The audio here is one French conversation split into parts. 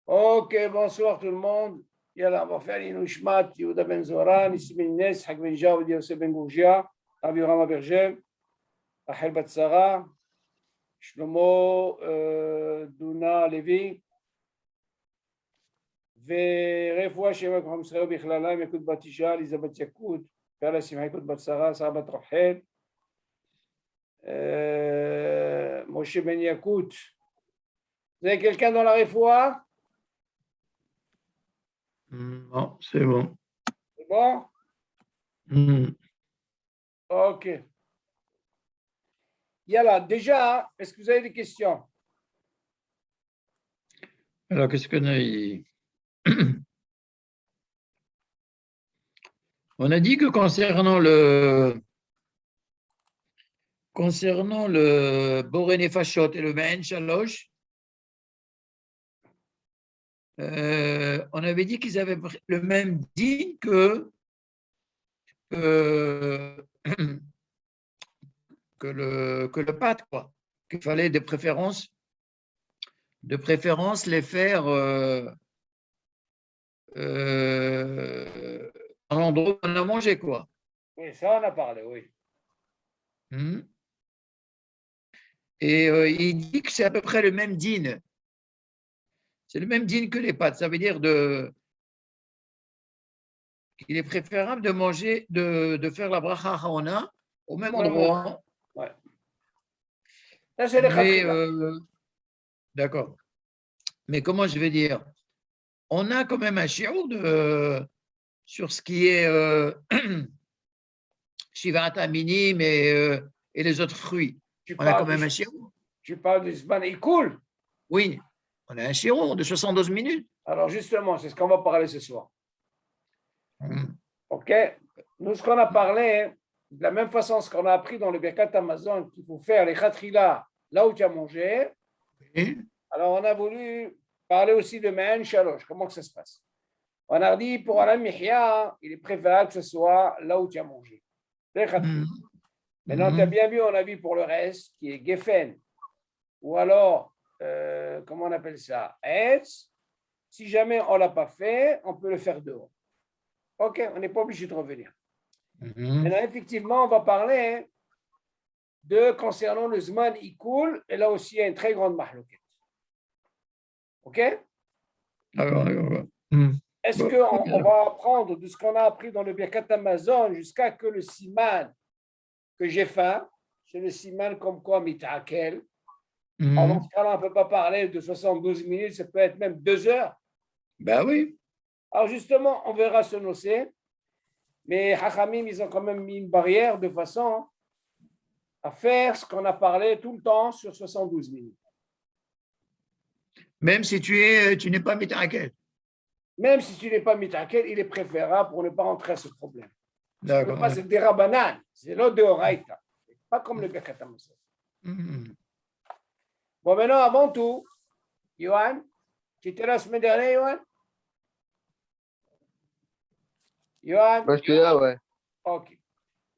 Ok, bonsoir tout le monde. Yalla, on va faire l'Inouchmat, Yehuda Ben Zoran, Nissi Ben Inès, Hak Ben Jaoud, Yosef Ben Gourgia, Rabbi Rama Berger, Rachel Batsara, Shlomo Duna Levi, ורפואה שלמה כוחם ישראל ובכללם יקוד בת אישה, אליזבת יקוד, פרלה שמחה יקוד בת שרה, שרה בת רחל, משה בן יקות. Vous avez quelqu'un dans la réfoua? Non, c'est bon. C'est bon? Ok. Yalla, déjà, est-ce que vous avez des questions? Alors, qu'est-ce qu'on a dit? On a dit que concernant le Boré Nefashot et le Ma'en Shalosh, on avait dit qu'ils avaient le même din que le pâte, quoi. Qu'il fallait de préférence les faire à l'endroit où on a mangé, quoi. Oui, ça on a parlé, oui. Et il dit que c'est à peu près le même din. C'est le même din que les pâtes. Ça veut dire qu'il est préférable de manger, de faire la bracha haona au même endroit. Ouais. Ça, c'est les Mais, khatkhila. d'accord. Mais comment je vais dire? On a quand même un shiur sur ce qui est Shivat Aminim et les autres fruits. On a quand même un shiur. Tu parles du Zman Ikoul? Oui, on a un shiur de 72 minutes. Alors justement, c'est ce qu'on va parler ce soir. Ok? Nous, ce qu'on a parlé, de la même façon, ce qu'on a appris dans le Birkat Amazon, qu'il faut faire les khatkhila là où tu as mangé. Oui. Alors, on a voulu parler aussi de Ma'an Shalosh. Comment que ça se passe? On a dit pour Alam Mihya, il est préférable que ce soit là où tu as mangé. Maintenant, tu as bien vu, on a vu pour le reste, qui est Geffen, ou alors, comment on appelle ça? Etz. Si jamais on ne l'a pas fait, on peut le faire dehors. Ok, on n'est pas obligé de revenir. Maintenant, effectivement, on va parler de concernant le Zman Ikoul, et là aussi, il y a une très grande mahlouquette. Ok? Est-ce qu'on va apprendre de ce qu'on a appris dans le Birkat Amazon jusqu'à que le siman que j'ai faim, c'est le siman comme quoi mit'akel. Alors, dans ce cas-là, on ne peut pas parler de 72 minutes, ça peut être même 2 heures. Ben oui. Alors justement, on verra ce nocé, mais Hachamim, ils ont quand même mis une barrière de façon à faire ce qu'on a parlé tout le temps sur 72 minutes. Même si tu n'es pas mit'akel. Même si tu n'es pas mit'akel, il est préférable pour ne pas rentrer à ce problème. D'accord. C'est des rabanan, c'est l'autre de Horaïta. Pas comme le Birkat Amazon. Bon, maintenant, avant tout, Yohan, tu étais là la semaine dernière, Yohan? Yohan? Moi, je suis là, ouais. Ok.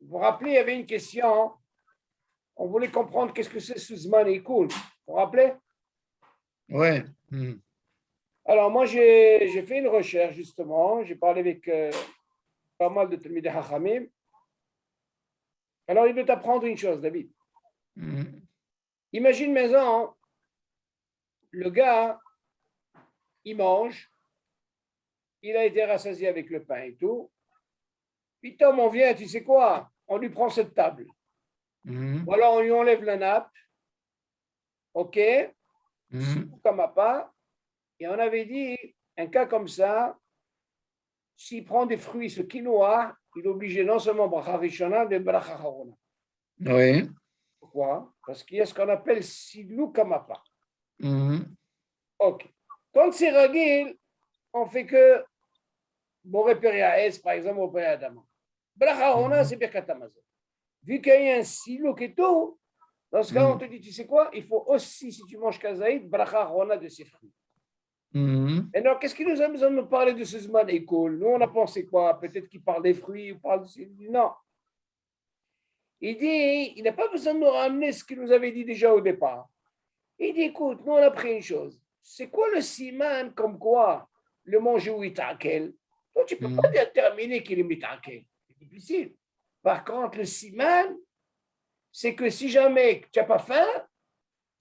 Vous vous rappelez, il y avait une question. On voulait comprendre qu'est-ce que c'est ce Zman Ikoul. Vous vous rappelez? Ouais. Alors, moi, j'ai fait une recherche, justement. J'ai parlé avec pas mal de Talmidei Hachamim. Alors, il veut t'apprendre une chose, David. Imagine maison, le gars, il mange, il a été rassasié avec le pain et tout. Puis Tom, on vient, tu sais quoi? On lui prend cette table. Ou alors on lui enlève la nappe. OK? Comme à pas. Et on avait dit, un cas comme ça, s'il prend des fruits, ce quinoa, il est obligé non seulement bracha rishona, mais bracha harona. Oui. Pourquoi? Parce qu'il y a ce qu'on appelle silou kamapa. OK. Quand c'est ragil, on fait que Boré Periaès, par exemple, au Peri Adama. Bracha harona, c'est Birkat Amazon. Vu qu'il y a un silou qui est tout, dans ce cas, on te dit, tu sais quoi? Il faut aussi, si tu manges kazaïd, bracha harona de ses fruits. Et alors, qu'est-ce qui nous a besoin de nous parler de ce Zman Ikoul? Nous, on a pensé quoi? Peut-être qu'il parle des fruits ou parle de... Non. Il dit, il n'a pas besoin de nous ramener ce qu'il nous avait dit déjà au départ. Il dit, écoute, nous, on a pris une chose. c'est quoi le siman comme quoi le manger ou itakel? Toi, tu ne peux pas déterminer qu'il est mitakel. C'est difficile. Par contre, le siman, c'est que si jamais tu n'as pas faim,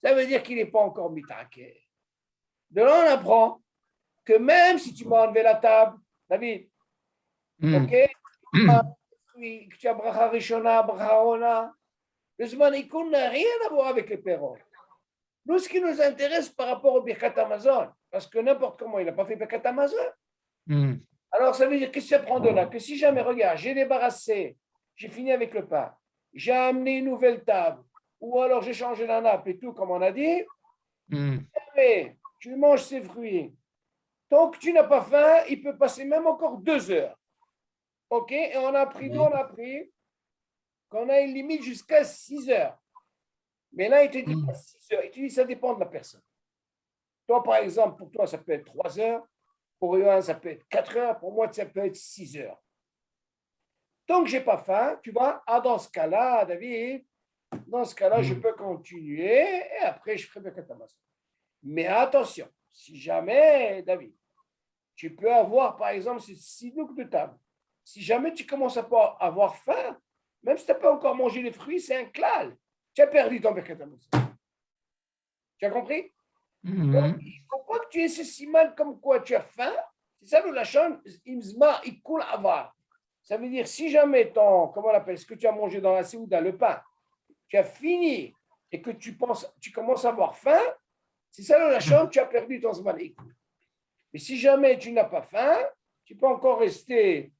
ça veut dire qu'il n'est pas encore mitakel. De là, on apprend que même si tu m'as enlevé la table, David, ok, que tu as bracha rishona, bracha ona, le zman ikoun n'a rien à voir avec les perros. Nous, ce qui nous intéresse par rapport au Birkat Amazon, parce que n'importe comment, il n'a pas fait Birkat Amazon. Alors, ça veut dire, qu'est-ce que ça prend de là? Que si jamais, regarde, j'ai débarrassé, j'ai fini avec le pain, j'ai amené une nouvelle table, ou alors j'ai changé la nappe et tout, comme on a dit, mais tu manges ces fruits. Tant que tu n'as pas faim, il peut passer même encore 2 heures. OK? Et on a appris qu'on a une limite jusqu'à 6 heures. Mais là, il te dit pas 6 heures. Il te dit ça dépend de la personne. Toi, par exemple, pour toi, ça peut être 3 heures. Pour Yohan, ça peut être 4 heures. Pour moi, ça peut être 6 heures. Tant que je n'ai pas faim, tu vois, dans ce cas-là, David, dans ce cas-là, je peux continuer et après, je ferai Birkat Hamazon. Mais attention, si jamais, David, tu peux avoir, par exemple, ces 6 douks de table. Si jamais tu commences à pas avoir faim, même si tu n'as pas encore mangé les fruits, c'est un klal. Tu as perdu ton Birkat Hamazon. Tu as compris? Donc, il ne faut pas que tu aies ce siman comme quoi tu as faim. C'est ça le lachon, imzma, ikul avar. Ça veut dire, si jamais comment on appelle, ce que tu as mangé dans la séouda, le pain, tu as fini et que tu commences à avoir faim, c'est ça le lachon, tu as perdu ton zman ikul. Mais si jamais tu n'as pas faim, tu peux encore rester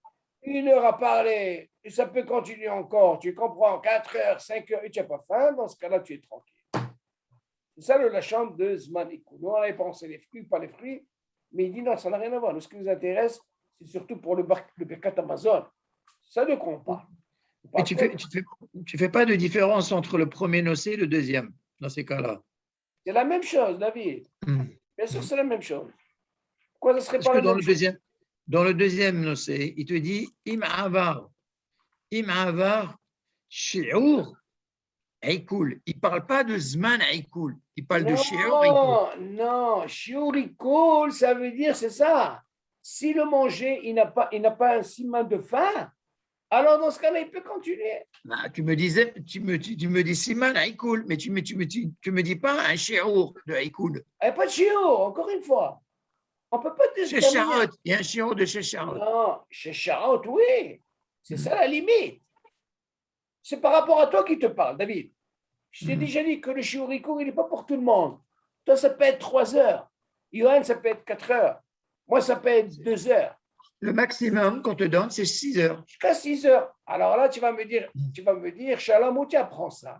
1 heure à parler et ça peut continuer encore. Tu comprends, 4 heures, 5 heures et tu n'as pas faim, dans ce cas-là, tu es tranquille. C'est ça le lachon de zman ikul. Nous, on avait pensé les fruits, pas les fruits, mais il dit non, ça n'a rien à voir. Nous, ce qui nous intéresse, c'est surtout pour le Birkat Hamazon. C'est ça de quoi on parle. Mais tu fais pas de différence entre le premier nocé et le deuxième, dans ces cas-là. C'est la même chose, David. Bien sûr, c'est la même chose. Pourquoi ça serait Parce pas que la même chose? dans le deuxième nocé, il te dit im avar, shi'ur, aïkoul. Il ne parle pas de zman aïkoul, il parle de shi'ur aïkoul. Non. Shiurikul, ça veut dire, c'est ça. Si le manger, il n'a pas un siman de faim, alors dans ce cas-là, il peut continuer. Bah, tu me dis siman aïkoul, mais tu me dis pas un shi'ur de aïkoul. Il n'y a pas de shiur, encore une fois. On ne peut pas déterminer. Il y a un shi'ur de Shecharot. Non, chez Charot, oui. C'est ça la limite. C'est par rapport à toi qui te parle, David. Je t'ai déjà dit que le shiuriko, il n'est pas pour tout le monde. Toi, ça peut être 3 heures. Johan, ça peut être 4 heures. Moi, ça peut être 2 heures. Le maximum qu'on te donne, c'est 6 heures. Jusqu'à 6 heures. Alors là, tu vas me dire, Shalom, où tu apprends ça?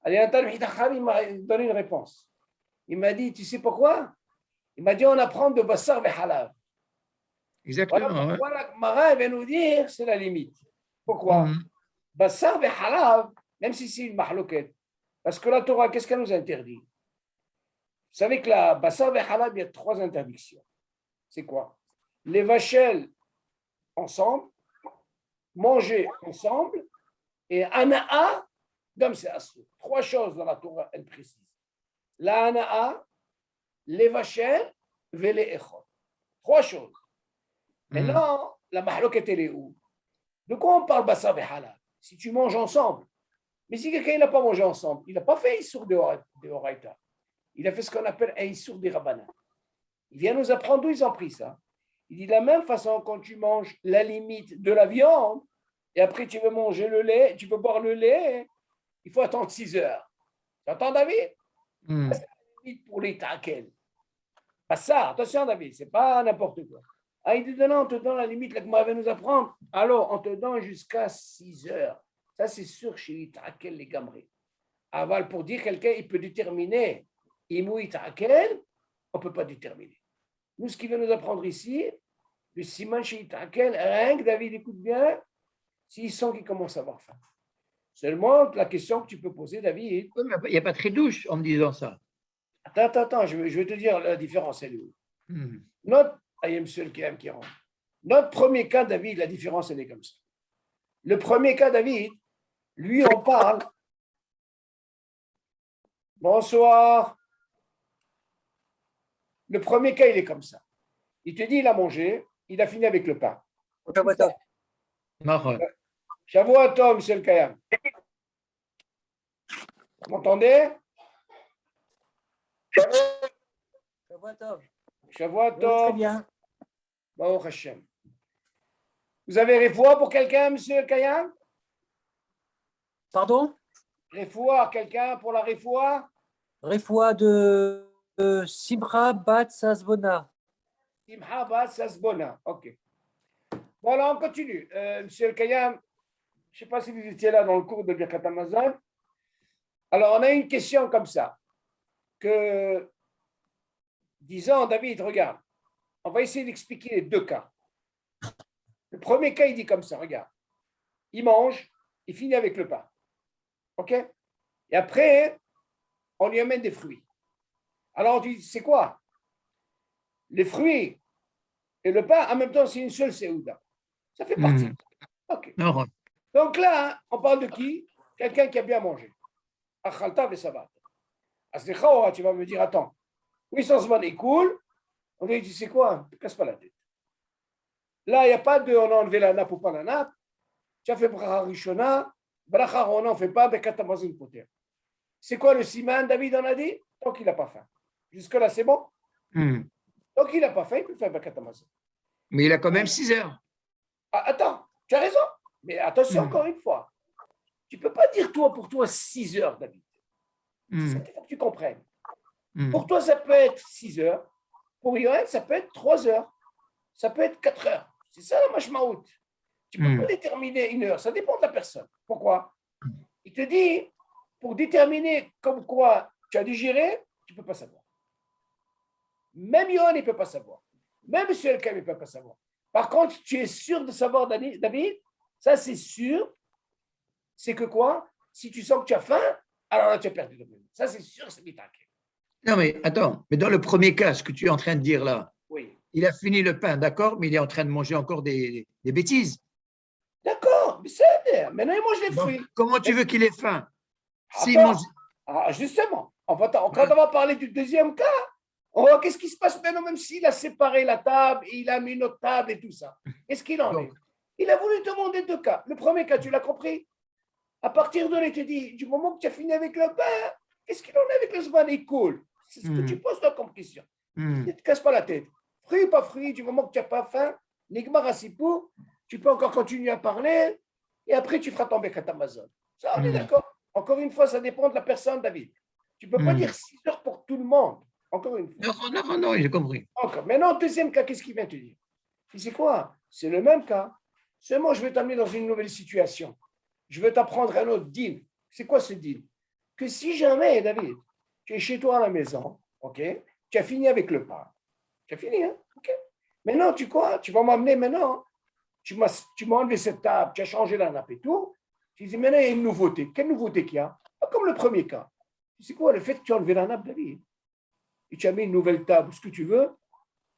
Allez, il m'a donné une réponse. Il m'a dit, tu sais pourquoi? Il m'a dit, on apprend de Bassar et Halav. Exactement. Voilà pourquoi la Gemara va nous dire, c'est la limite. Pourquoi? Bassar et Halav, même si c'est une mahlouket. Parce que la Torah, qu'est-ce qu'elle nous interdit? Vous savez que la Bassar et Halab, il y a 3 interdictions. C'est quoi? Les vachelles ensemble, manger ensemble, et ana'a, comme c'est assou. 3 choses dans la Torah, elle précise. La ana'a, les vachelles, et les echot. 3 choses. Maintenant, la mahlouket, elle est où? De quoi on parle Bassar et Halab? Si tu manges ensemble. Mais si quelqu'un n'a pas mangé ensemble, il n'a pas fait Issour de Horaïta. Il a fait ce qu'on appelle un Issour des Rabbanan. Il vient nous apprendre d'où ils ont pris ça. Il dit de la même façon, quand tu manges la limite de la viande, et après tu veux manger le lait, tu veux boire le lait, il faut attendre 6 heures. Tu entends, David? C'est la limite pour les taquels. Pas ça, attention, David, c'est pas n'importe quoi. Ah, il dit non, on te donne la limite, là, que moi, nous apprendre. Alors, on te donne jusqu'à 6 heures. Ça, c'est sûr chez Itakel, les gamrés. Aval, pour dire quelqu'un, il peut déterminer. Imou Itakel, on ne peut pas déterminer. Nous, ce qu'il veut nous apprendre ici, le siman chez Itakel, rien que David écoute bien, s'il sent qu'il commence à avoir faim. Seulement, la question que tu peux poser, David. Il n'y a pas très douche en me disant ça. Attends, je vais te dire la différence, elle est où? Notre premier cas, David, la différence, elle est comme ça. Le premier cas, David, lui, on parle. Bonsoir. Le premier cas, il est comme ça. Il te dit, il a mangé, il a fini avec le pain. נכון. Shavua Tov, monsieur le Kayam. Vous m'entendez? Shavua Très Tov, bien. Baruch Hashem. Vous avez refoua pour quelqu'un, monsieur le Kayam? Pardon? Refoua, quelqu'un pour la refoua? Refoua de Simcha Bat Sasbona. Simha Bas Sasbona. OK. Voilà, on continue. Monsieur le Kayam, je ne sais pas si vous étiez là dans le cours de Birkat Amazon. Alors, on a une question comme ça. Que, disant, David, regarde, on va essayer d'expliquer les deux cas. Le premier cas, il dit comme ça, regarde. Il mange, il finit avec le pain. OK? Et après, on lui amène des fruits. Alors, on dit, c'est quoi? Les fruits et le pain, en même temps, c'est une seule séouda. Ça fait partie. OK. נכון. Donc là, on parle de qui? Quelqu'un qui a bien mangé. Achalta vesabat. Aslecha, tu vas me dire, attends, oui, son zman est cool. On lui dit, c'est quoi? Ne casse pas la tête. Là, il n'y a pas de on a enlevé la nappe ou pas la nappe. Tu as fait bracha rishona, bracha on n'en fait pas, bekat hamazon poter. C'est quoi le siman, David en a dit? Tant qu'il n'a pas faim. Jusque-là, c'est bon? Hmm. Tant qu'il n'a pas faim, il peut faire bekat hamazon. Mais il a quand même 6 heures. Ah, attends, tu as raison. Mais attention, encore une fois. Tu ne peux pas dire toi pour toi 6 heures, David. C'est ça qu'il faut que tu comprennes. Pour toi, ça peut être 6 heures. Pour Yoann, ça peut être 3 heures. Ça peut être 4 heures. C'est ça la mashmaout. Tu ne peux pas déterminer une heure. Ça dépend de la personne. Pourquoi? Il te dit, pour déterminer comme quoi tu as digéré, tu ne peux pas savoir. Même Yoann, il ne peut pas savoir. Même M. Elkam, il ne peut pas savoir. Par contre, tu es sûr de savoir, David, ça c'est sûr, c'est que quoi? Si tu sens que tu as faim, alors là, tu as perdu le moment. Ça c'est sûr, c'est mitaké. Non, mais attends, mais dans le premier cas, ce que tu es en train de dire là, Oui. il a fini le pain, d'accord, mais il est en train de manger encore des bêtises. D'accord, mais c'est bien. Maintenant, il mange les Donc, fruits. comment tu veux qu'il ait faim? S'il Attends. mange. Ah, justement, quand on va parler du deuxième cas, on va qu'est-ce qui se passe maintenant, même s'il a séparé la table, et il a mis une autre table et tout ça. Qu'est-ce qu'il en est? Il a voulu demander deux cas. Le premier cas, tu l'as compris? À partir de là, il te dit, du moment que tu as fini avec le pain, qu'est-ce qu'il en est avec le zman et cool? C'est ce que tu poses toi comme question. Ne te casse pas la tête. Fruit ou pas fruit, du moment que tu n'as pas faim, Nigmar Asipou, tu peux encore continuer à parler et après tu feras tomber Amazon. Ça, on est d'accord. Encore une fois, ça dépend de la personne, David. Tu ne peux pas dire 6 heures pour tout le monde. Encore une fois. Non, j'ai compris. Encore. Maintenant, deuxième cas, qu'est-ce qu'il vient te dire? C'est quoi? C'est le même cas. Seulement, je vais t'amener dans une nouvelle situation. Je vais t'apprendre un autre deal. C'est quoi ce deal? Que si jamais, David, tu es chez toi à la maison, ok, tu as fini avec le pain. Tu as fini, hein? Ok. Maintenant, tu quoi? Tu vas m'amener maintenant. Tu m'as enlevé cette table, tu as changé la nappe et tout. Tu dis, maintenant, il y a une nouveauté. Quelle nouveauté qu'il y a? Pas comme le premier cas. Tu sais quoi? Le fait que tu as enlevé la nappe, David, et tu as mis une nouvelle table, ce que tu veux,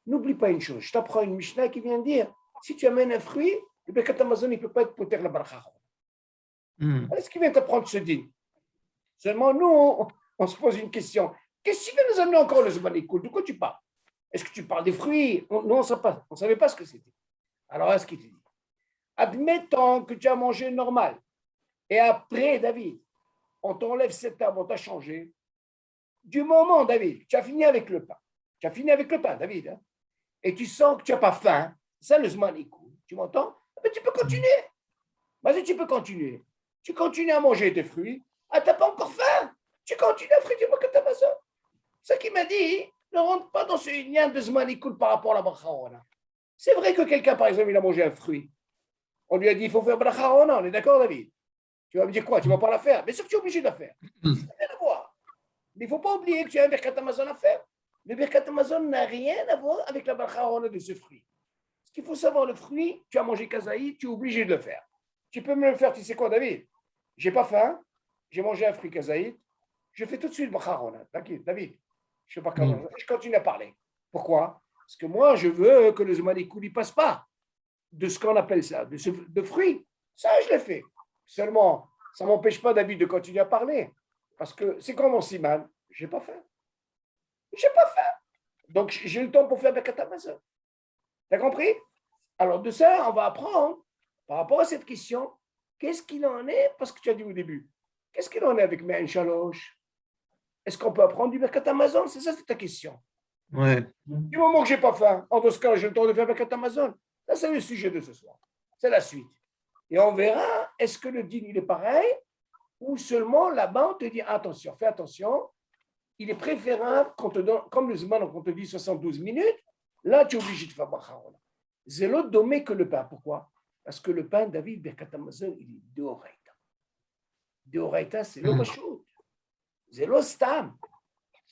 n'oublie pas une chose. Je t'apprends une Mishnah qui vient dire, si tu amènes un fruit, le Birkat Amazon, il ne peut pas être poter la bracha. Est-ce qu'il vient t'apprendre ce dit? Seulement, nous, on se pose une question. Qu'est-ce qui va nous amener encore le Zbanikoul? De quoi tu parles? Est-ce que tu parles des fruits? Nous, on ne savait pas ce que c'était. Alors, est-ce qu'il te dit? Admettons que tu as mangé normal. Et après, David, on t'enlève cette table, on t'a changé. Du moment, David, tu as fini avec le pain. Tu as fini avec le pain, David. Hein? Et tu sens que tu n'as pas faim. Ça, le Zbanikoul. Tu m'entends? Mais tu peux continuer. Vas-y, tu peux continuer. Tu continues à manger tes fruits. Ah, tu n'as pas encore faim. Tu continues à friter mon Amazon. Ce qui m'a dit, ne rentre pas dans ce lien de Zmanikoul par rapport à la brachaona. C'est vrai que quelqu'un, par exemple, il a mangé un fruit. On lui a dit, il faut faire brachaona. On est d'accord, David? Tu vas me dire quoi? Tu ne vas pas la faire? Bien sûr que tu es obligé de la faire. Ça n'a rien à voir. Mais il ne faut pas oublier que tu as un Birkat Amazon à faire. Le Birkat Amazon n'a rien à voir avec la brachaona de ce fruit. Ce qu'il faut savoir, le fruit, tu as mangé kazaï, tu es obligé de le faire. Tu peux me le faire, tu sais quoi, David? J'ai pas faim, j'ai mangé un fruit kazaïd, je fais tout de suite brachaona. T'inquiète, David. Je sais pas comment. Je continue à parler. Pourquoi? Parce que moi, je veux que le Zmanikoul ne passe pas de ce qu'on appelle ça, de fruits. Ça, je l'ai fait. Seulement, ça ne m'empêche pas, David, de continuer à parler. Parce que c'est comme mon siman, j'ai pas faim. J'ai pas faim. Donc, j'ai le temps pour faire Birkat Hamazon. Tu as compris? Alors, de ça, on va apprendre, par rapport à cette question, qu'est-ce qu'il en est, parce que tu as dit au début, qu'est-ce qu'il en est avec Me'en Shalosh? Est-ce qu'on peut apprendre du Birkat Hamazon? C'est ça, c'est ta question. Ouais. Du moment que je n'ai pas faim, en ce cas, j'ai le temps de faire Birkat Hamazon. Ça, c'est le sujet de ce soir. C'est la suite. Et on verra, est-ce que le dîner il est pareil, ou seulement là-bas, on te dit, attention, fais attention, il est préférable, qu'on te donne, comme le Zman, on te dit 72 minutes, là, tu es obligé de faire Bracharola. C'est l'autre dommé que le pain. Pourquoi? Parce que le pain, David, Birkat Hamazon, il est Deoraita. Deoraita, c'est le Rachut. C'est le Stam.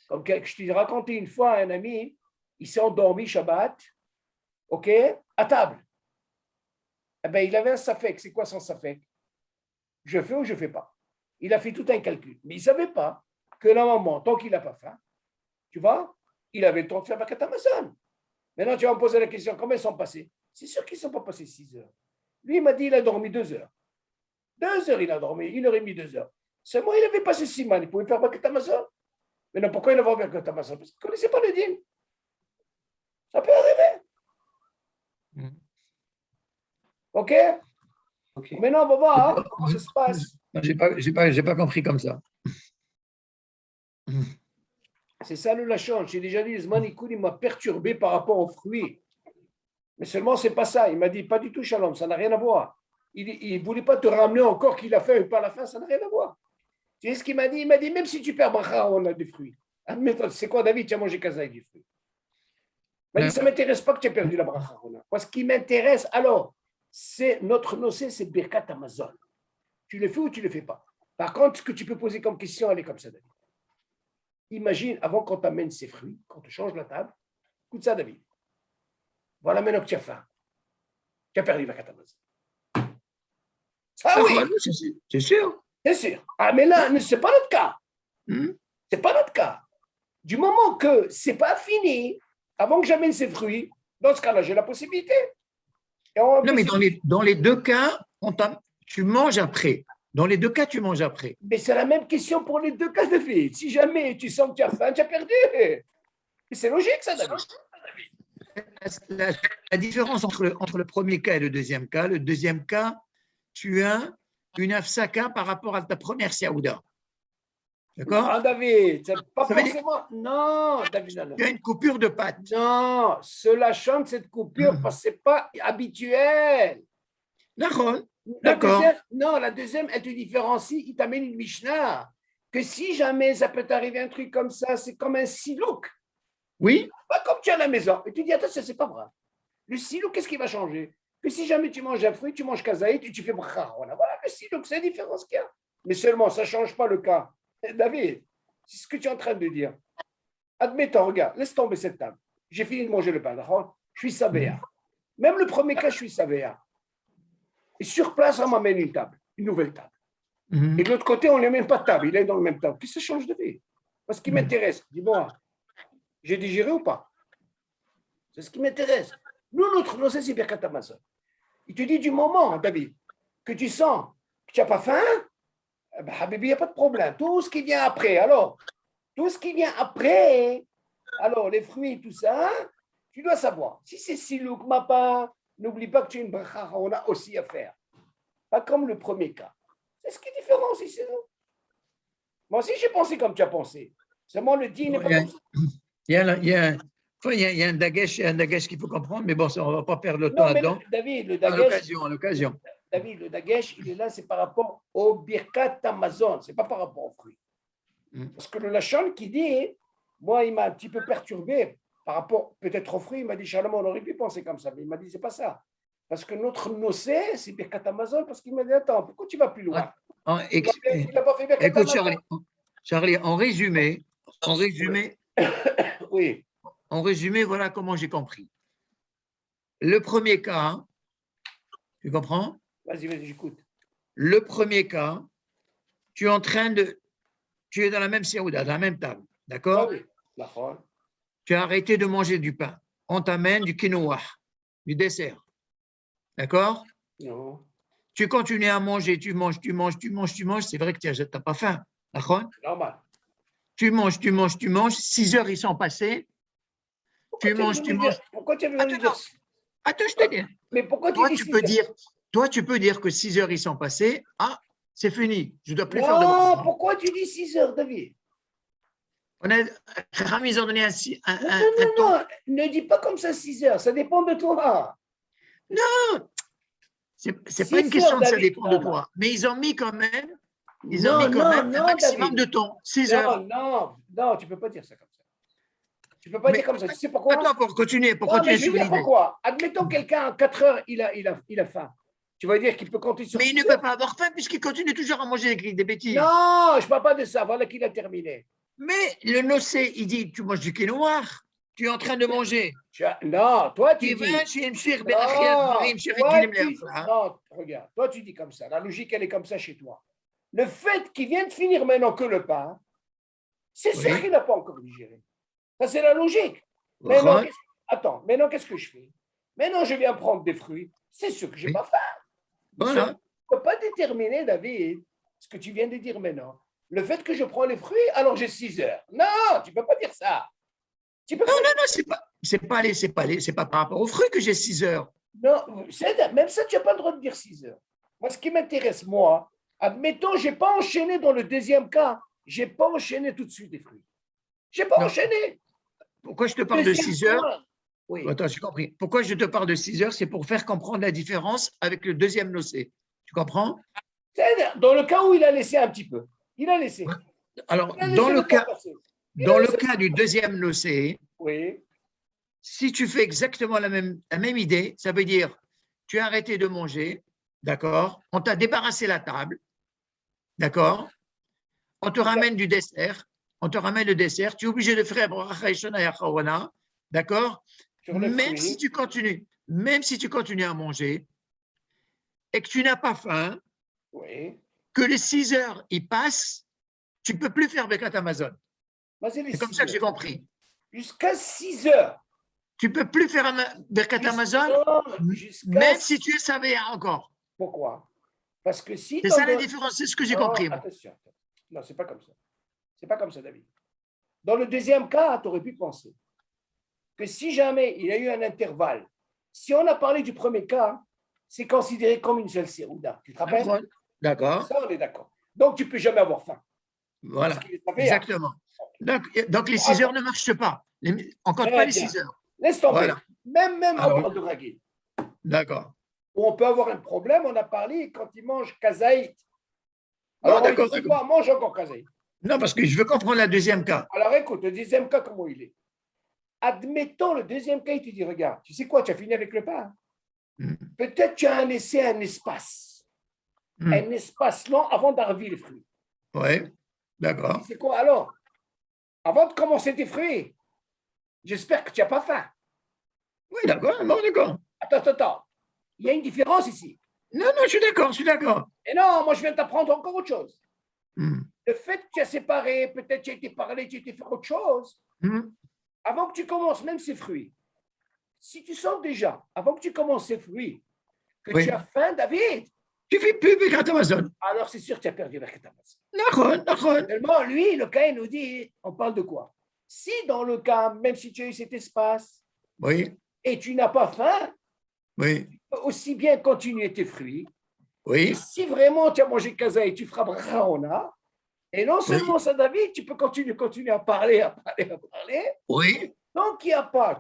Comme je t'ai raconté une fois à un ami, il s'est endormi Shabbat, ok, à table. Eh bien, il avait un safek. C'est quoi son safek? Je fais ou je ne fais pas? Il a fait tout un calcul. Mais il ne savait pas que normalement, tant qu'il n'a pas faim, tu vois, il avait le temps de faire Birkat Hamazon. Maintenant, tu vas me poser la question, combien ils sont passés? C'est sûr qu'ils ne sont pas passés 6 heures. Lui, il m'a dit, il a dormi 2 heures. 2 heures, il a dormi, 1h30, 2 heures. Seulement, il avait passé 6 mois, il pouvait faire Birkat Hamazon. Maintenant, pourquoi il n'a pas fait Birkat Hamazon? Parce qu'il ne connaissait pas le dîme. Ça peut arriver. OK? Ok. Maintenant, on va voir comment ça se passe. J'ai pas compris comme ça. C'est ça le lachon. J'ai déjà dit, Zman Ikoun, il m'a perturbé par rapport aux fruits. Mais seulement, ce n'est pas ça. Il m'a dit, pas du tout, Shalom, ça n'a rien à voir. Il ne voulait pas te ramener encore qu'il a fait ou pas la fin, ça n'a rien à voir. Tu sais ce qu'il m'a dit? Il m'a dit, même si tu perds bracha, on a des fruits. Admettons, c'est quoi, David, tu as mangé kazaï du fruit. Il m'a dit, ça ne m'intéresse pas que tu aies perdu la bracha. Moi, ce qui m'intéresse, alors, c'est notre nocé, c'est Birkat Hamazon. Tu le fais ou tu ne le fais pas? Par contre, ce que tu peux poser comme question, elle est comme ça, David. Imagine, avant qu'on t'amène ces fruits, quand tu changes la table, écoute ça, David. Voilà maintenant que tu as faim. Tu as perdu Birkat Hamazon. Ah oui, c'est sûr. c'est sûr. Ah, mais là, ce n'est pas notre cas. C'est pas notre cas. Du moment que ce n'est pas fini, avant que j'amène ces fruits, dans ce cas-là, j'ai la possibilité. Non, mais dans les deux cas, tu manges après. Dans les deux cas, tu manges après. Mais c'est la même question pour les deux cas, David. Si jamais tu sens que tu as faim, tu as perdu. Et c'est logique, ça, David. La différence entre le premier cas et le deuxième cas, tu as une afsaka par rapport à ta première saouda. D'accord? Non, David, c'est pas Ça veut forcément. Non, David, non. Tu as une coupure de pâte. Non, cela chante cette coupure parce que ce n'est pas habituel. D'accord. La deuxième, elle te différencie, il t'amène une Mishnah. Que si jamais ça peut t'arriver un truc comme ça, c'est comme un silouk. Oui. Pas comme tu es à la maison. Et tu dis, attends, c'est pas vrai. Le silouk, qu'est-ce qui va changer? Que si jamais tu manges un fruit, tu manges kazaït et tu fais bracha. Voilà, le silouk, c'est la différence qu'il y a. Mais seulement, ça ne change pas le cas. David, c'est ce que tu es en train de dire. Admettons, regarde, laisse tomber cette table. J'ai fini de manger le pain, d'accord? Je suis savéa. Même le premier cas, je suis savéa. Et sur place, on m'amène une table, une nouvelle table. Et de l'autre côté, on ne même pas de table, il est dans le même table. Qu'est-ce que ça change de vie? Parce qu'il m'intéresse. Dis-moi, j'ai digéré ou pas? C'est ce qui m'intéresse. Nous, notre nocé, c'est Birkat Hamazon. Il te dit du moment, David, que tu sens que tu n'as pas faim, ben, Habibi, il n'y a pas de problème. Tout ce qui vient après, alors, alors les fruits, tout ça, tu dois savoir. Si c'est silouk, mapa, n'oublie pas que tu as une bracha, on a aussi à faire. Pas comme le premier cas. C'est ce qui est différent aussi, c'est nous. Moi aussi, j'ai pensé comme tu as pensé. Seulement, le din n'est pas comme ça. Il y a un dagesh qu'il faut comprendre, mais bon, on ne va pas perdre le temps là-dedans. David, le dagesh. À l'occasion. David, le dagesh, il est là, c'est par rapport au Birkat Hamazon, ce n'est pas par rapport aux fruits. Parce que le Lachon qui dit, moi, il m'a un petit peu perturbé par rapport peut-être aux fruits. Il m'a dit, Shalom, on aurait pu penser comme ça. Mais il m'a dit, c'est pas ça. Parce que notre nocé, c'est Birkat Hamazon, parce qu'il m'a dit, attends, pourquoi tu vas plus loin? Il n'a pas fait Birkat Hamazon. Écoute, Charlie, en résumé, oui. En résumé, voilà comment j'ai compris. Le premier cas, tu comprends? Vas-y, j'écoute. Le premier cas, tu es dans la même séouda, dans la même table, d'accord? Oui. Tu as arrêté de manger du pain. On t'amène du quinoa, du dessert. D'accord? Non. Tu continues à manger, tu manges. C'est vrai que tu n'as pas faim. D'accord? Normal. Tu manges. 6 heures, ils sont passées. Tu manges, tu manges. Pourquoi tu as besoin de dire? Attends, je te dis. Mais pourquoi tu Toi, dis tu 6 peux heures? dire, toi, tu peux dire que 6 heures, ils sont passés. Ah, c'est fini. Je ne dois plus faire de Non, bracha. pourquoi tu dis 6 heures, David? On a, Chacham, ils ont donné Non, un temps. non, ne dis pas comme ça 6 heures, ça dépend de toi. C'est pas une 6 heures, question de ça David. dépend de Non, non. toi. Mais ils ont mis quand même, Non, un non, maximum David. de temps. 6 heures. Non, tu ne peux pas dire ça comme ça. Tu ne peux pas Mais dire comme ça. Tu sais pourquoi? attends, pour continuer Non, mais je sur vais dire l'idée. pourquoi. Admettons quelqu'un, en 4 heures, il a faim. Tu vas dire qu'il peut compter sur Mais il 6 ne heures? peut pas avoir faim puisqu'il continue toujours à manger des bêtises. Non, je ne parle pas de ça. Voilà qu'il a terminé. Mais le nocé, il dit, tu manges du quinoa, tu es en train de manger. Non, toi, tu Tu dis. vas chez Mshir Non, non, regarde. Toi, tu dis comme ça. La logique, elle est comme ça chez toi. Le fait qu'il vient de finir maintenant que le pain, c'est sûr Oui. qu'il n'a pas encore digéré. Ça, c'est la logique. Maintenant, Right. attends, maintenant, qu'est-ce que je fais? Maintenant, je viens prendre des fruits. C'est sûr que je n'ai Oui. pas faim. Voilà. Je ne peux pas déterminer, David, ce que tu viens de dire maintenant. Le fait que je prends les fruits, alors j'ai 6 heures. Non, tu ne peux pas dire ça. Tu peux Non, pas non, non, c'est pas par rapport aux fruits que j'ai 6 heures. Non, même ça, tu n'as pas le droit de dire 6 heures. Moi, ce qui m'intéresse, moi, admettons, je n'ai pas enchaîné dans le deuxième cas. Je n'ai pas enchaîné tout de suite les fruits. Je n'ai pas Non. enchaîné. Pourquoi je te parle de Deuxième 6 heures? cas, oui. Attends, j'ai compris. Pourquoi je te parle de 6 heures? C'est pour faire comprendre la différence avec le deuxième nocé. Tu comprends? C'est-à-dire, dans le cas où il a laissé un petit peu. Il a laissé. Alors, Il a laissé dans le temps cas, passer. dans le cas du deuxième nocé, Oui, si tu fais exactement la même idée, ça veut dire tu as arrêté de manger, d'accord? On t'a débarrassé la table, d'accord? On te ramène du dessert, on te ramène le dessert, tu es obligé de faire bracha Yeshana et Achawana, d'accord? sur le Même fruit. si tu continues à manger et que tu n'as pas faim, Oui. que les 6 heures y passent, tu ne peux plus faire Birkat Amazon. Moi, c'est les C'est comme 6 ça que j'ai heures. compris. Jusqu'à 6 heures. Tu ne peux plus faire Birkat Amazon, Jusqu'à même si tu es Savéa encore. Pourquoi? Parce que si C'est ça la différence, c'est ce que j'ai compris. Moi. Attention. Non, c'est pas comme ça. C'est pas comme ça, David. Dans le deuxième cas, tu aurais pu penser que si jamais il y a eu un intervalle, si on a parlé du premier cas, c'est considéré comme une seule sérouda. Tu te rappelles? D'accord. Ça, on est d'accord. Donc, tu ne peux jamais avoir faim. Voilà. Parce qu'il est Savéa. Exactement. Donc, les 6 heures ne marchent pas. Encore pas les 6 heures. Laisse tomber. Voilà. Même Alors, on parle de ragil. D'accord. Où on peut avoir un problème, on a parlé quand il mange kazaït. Non, Alors, d'accord, c'est quoi? Mange encore kazaït. Non, parce que je veux comprendre le deuxième cas. Alors, écoute, le deuxième cas, comment il est? Admettons le deuxième cas, il te dit, regarde, tu sais quoi, tu as fini avec le pain. Peut-être tu as laissé un espace. Un espace long avant d'arriver les fruits. Oui, d'accord. Tu sais quoi, alors? Avant de commencer tes fruits, j'espère que tu n'as pas faim. Oui, d'accord, bon, d'accord. Attends. Il y a une différence ici. Non, je suis d'accord. Et non, moi, je viens de t'apprendre encore autre chose. Le fait que tu as séparé, peut-être tu as été parlé, tu as été faire autre chose, avant que tu commences même ces fruits, si tu sens déjà, avant que tu commences ces fruits, que tu as faim, David, tu fais plus Birkat Amazon. alors c'est sûr que tu as perdu la Birkat D'accord. Tellement, lui, le cas, il nous dit, on parle de quoi? Si dans le cas, même si tu as eu cet espace, Oui, et tu n'as pas faim, oui, tu peux aussi bien continuer tes fruits. Et oui, si vraiment tu as mangé kaza et tu feras braona, et non seulement ça, David, tu peux continuer à parler. oui, Donc, tu n'as pas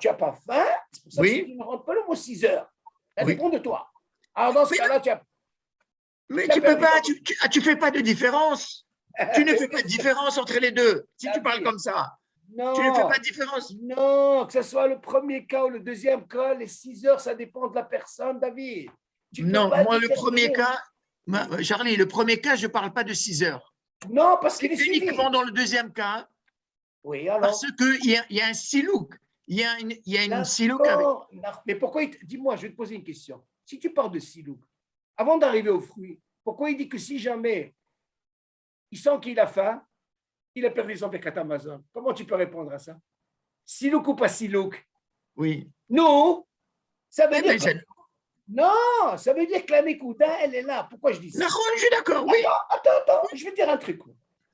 faim, c'est pour ça Oui. que tu ne rentres pas le mot 6 heures. Ça Oui. dépend de toi. Alors, dans ce Mais- cas-là, tu as. mais Tu as tu peux perdu pas, ton- tu fais pas de différence. Tu ne fais pas de différence entre les deux. Si tu parles comme ça, tu ne fais Non, pas de différence. non, que ce soit le premier cas ou le deuxième cas, les 6 heures, ça dépend de la personne, David. Tu peux Non, pas moi, le déterminer. premier cas, Charlie, le premier cas, je ne parle pas de 6 heures. Non, parce C'est qu'il est suivi. uniquement dans le deuxième cas, Oui, alors. parce qu'il y a un silouk. Il y a une silouk avec. Non, mais pourquoi dis-moi, je vais te poser une question. Si tu parles de silouk, avant d'arriver aux fruits, pourquoi il dit que si jamais il sent qu'il a faim, il a perdu son Birkat Amazon? Comment tu peux répondre à ça? Silouk ou pas silouk? Oui. Non, ça veut Mais dire. Non, ça veut dire que la Nekuda, elle est là. Pourquoi je dis ça? je suis d'accord, oui. Attends, je vais te dire un truc.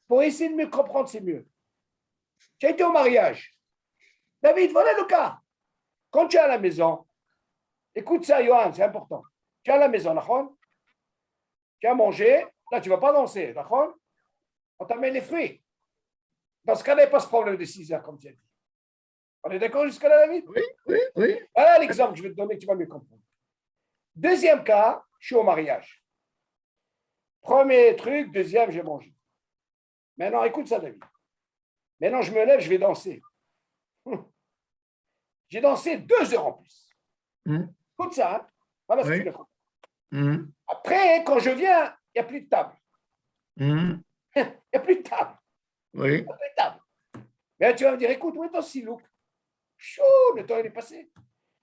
Pour essayer de me comprendre, c'est mieux. Tu as été au mariage. David, voilà le cas. Quand tu es à la maison, écoute ça, Johan, c'est important. Tu es à la maison, d'accord? Tu as mangé, là, tu ne vas pas danser, d'accord? On t'amène les fruits. Dans ce cas-là, il n'y a pas ce problème de 6 heures, comme tu as dit. On est d'accord jusqu'à là, David? Oui, oui, oui. Voilà l'exemple que je vais te donner, tu vas mieux comprendre. Deuxième cas, je suis au mariage. Premier truc, deuxième, j'ai mangé. Maintenant, écoute ça, David. Maintenant, je me lève, je vais danser. J'ai dansé 2 heures en plus. Écoute ça, hein? Voilà ce que tu veux comprendre. Après, quand je viens, il n'y a plus de table. Il n'y a plus de table. Oui. Il n'y a plus de table. Mais tu vas me dire, écoute, où est ton silouk? Chaud, le temps il est passé.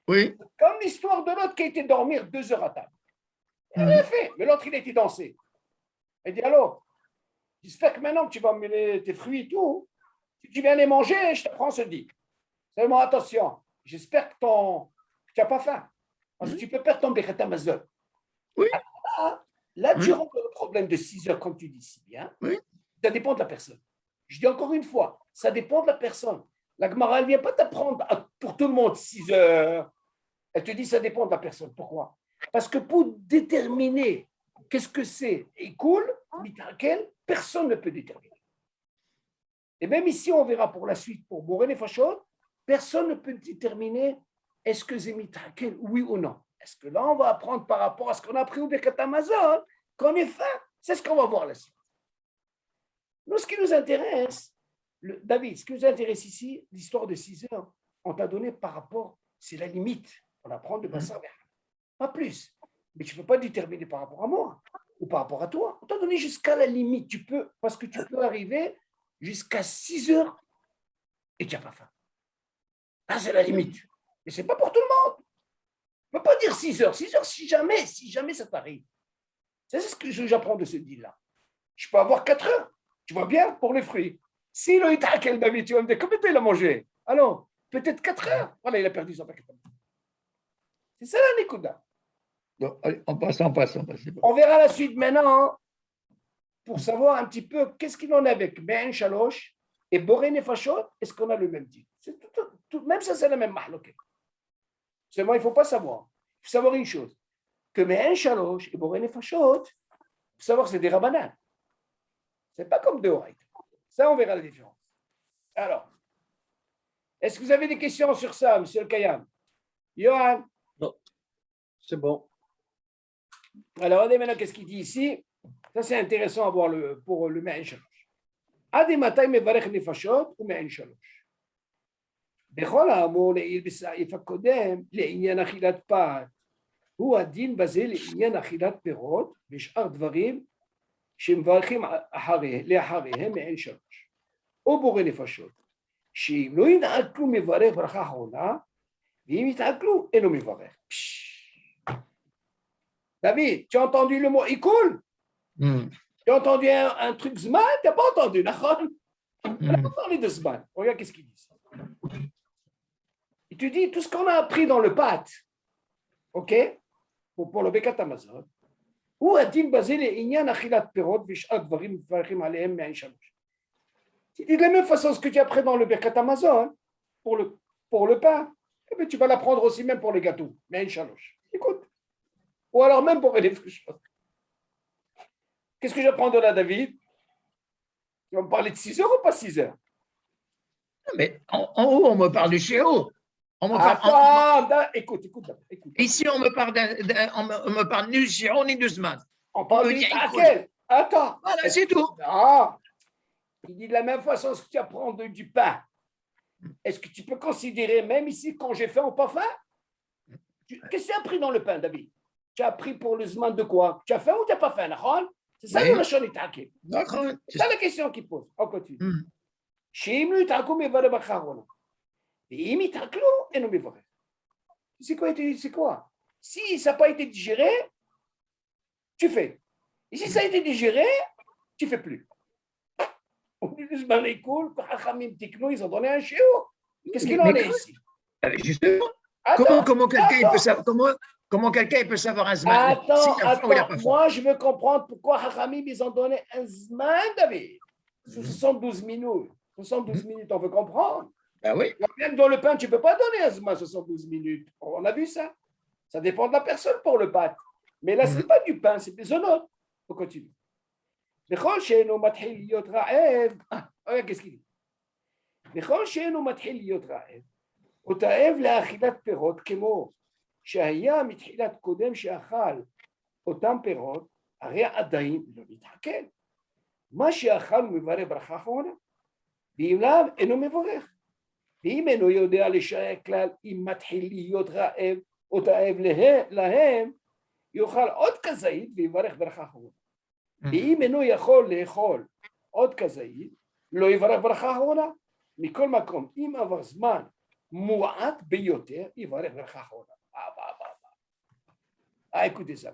Oui. Comme l'histoire de l'autre qui a été dormir 2 heures à table. Il n'a rien fait, mais l'autre, il a été dansé. Il dit, alors, j'espère que maintenant que tu vas emmener tes fruits et tout, si tu viens les manger, je te prends ce dit. Seulement, attention, j'espère que tu n'as pas faim. Parce que tu peux perdre ton Birkat Hamazon. Oui. Là, tu rentres dans le problème de 6 heures, comme tu dis si bien. Oui. Ça dépend de la personne. Je dis encore une fois, ça dépend de la personne. La Gemara, elle ne vient pas t'apprendre pour tout le monde 6 heures. Elle te dit ça dépend de la personne. Pourquoi? Parce que pour déterminer qu'est-ce que c'est et cool, personne ne peut déterminer. Et même ici, on verra pour la suite, pour Boré Fachot, personne ne peut déterminer est-ce que c'est mitraquel, oui ou non. Est-ce que là, on va apprendre par rapport à ce qu'on a appris au Birkat Hamazon, qu'on est fin, c'est ce qu'on va voir la suite. Nous, ce qui nous intéresse, David, ce qui nous intéresse ici, l'histoire de 6 heures, on t'a donné par rapport, c'est la limite. On apprend de Bassar pas plus. Mais tu ne peux pas déterminer par rapport à moi ou par rapport à toi. On t'a donné jusqu'à la limite. Tu peux, parce que tu peux arriver jusqu'à 6 heures et tu n'as pas faim. Là, c'est la limite. Mais ce n'est pas pour tout le monde. On ne peut pas dire 6 heures. 6 heures, si jamais ça t'arrive. C'est ce que j'apprends de ce deal-là. Je peux avoir 4 heures. Tu vois bien, pour les fruits. Si le Itakel David, tu vas me dire, combien de temps il a mangé? Alors, peut-être 4 heures. Voilà, il a perdu son paquet. C'est ça la Nikuda. Allez, on passe. On verra la suite maintenant pour savoir un petit peu qu'est-ce qu'il en est avec Ben Shalosh et Boré Nefashot. Est-ce qu'on a le même titre? Même ça, c'est la même mahloket. Seulement, il ne faut pas savoir. Il faut savoir une chose. Que Ben Shalosh et Boré Nefashot, il faut savoir que c'est des Rabbanan. Ce n'est pas comme de Horaït. Ça, on verra la différence. Alors, est-ce que vous avez des questions sur ça, M. le Kayam? Johan? Non, c'est bon. Alors, regardez maintenant qu'est-ce qu'il dit ici. Ça, c'est intéressant à voir pour le Me'en Shalosh. Adi matay mevarech nefashot ou Me'en Shalosh. בכל האמור לעיל בסעיף הקודם, לעניין אכילת פת, הוא הדין בזה לעניין אכילת פירות ושאר דברים שמברכים לאחריהם מעין שלוש. או בורא נפשות, שאם לא יתעכלו מברך ברכה אחרונה, ואם יתעכלו אינו מברך. David, tu as entendu le mot ikul? Tu as entendu un truc zman? Tu n'as pas entendu, d'accord? On n'a pas parlé de zman. Regarde qu'est-ce qu'il dit. Il te dit tout ce qu'on a appris dans le pâte, ok? Pour le Birkat Hamazon, הוא הדין בזה לעניין אכילת פירות ושאר דברים מברכים עליהם מעין שלוש. Tu dis de la même façon ce que tu apprends dans le Birkat Hamazon pour le pain, eh bien, tu vas l'apprendre aussi même pour les gâteaux, מעין שלוש. Écoute. Ou alors même pour les choses. Qu'est-ce que j'apprends de là, David? Tu vas me parler de 6 heures ou pas 6 heures? Mais en haut, on me parle du Shéo. Écoute. Ici, on me parle ni du Shéo ni du Zman. On parle du Takel. Attends. Voilà, c'est tout. Non. Il dit de la même façon ce que tu apprends du pain. Est-ce que tu peux considérer, même ici, quand j'ai faim ou pas faim? Qu'est-ce que tu as appris dans le pain, David? Tu as appris pour le Zman de quoi? Tu as faim ou tu n'as pas faim? C'est ça le Lachon Takel. C'est ça la question qu'il pose. On continue. C'est quoi? Si ça n'a pas été digéré, tu fais. Et si ça a été digéré, tu ne fais plus. Ils ont donné un chiot. Qu'est-ce qu'il en est ici? Justement, comment quelqu'un peut savoir un Zman? Attends, moi je veux comprendre pourquoi Hachamim ils ont donné un Zman, David. 72 minutes. 72 minutes, on veut comprendre. Ah oui. Même dans le pain, tu ne peux pas donner un zman 72 minutes. On a vu ça. Ça dépend de la personne pour le pâte. Mais là, ce n'est pas du pain, c'est des zonotes. On continue. Regarde, qu'est-ce qu'il dit? בכל שאינו מתחיל להיות רעב, או תאב לאכילת פירות כמו שהיה מתחילת קודם שאכל אותם פירות, הרי עדיין לא מתעכל. מה שאכל הוא מברך ברכה אחרונה, ואם לאו אינו מברך. ואם אינו יודע לשער כלל אם מתחיל להיות רעב או תאב להם, יאכל עוד כזית ויברך ברכה אחרונה. ואם אינו יכול לאכול עוד כזית, לא יברך ברכה אחרונה. מכל מקום, אם עבר זמן מועט ביותר, יברך ברכה אחרונה. Écoutez ça.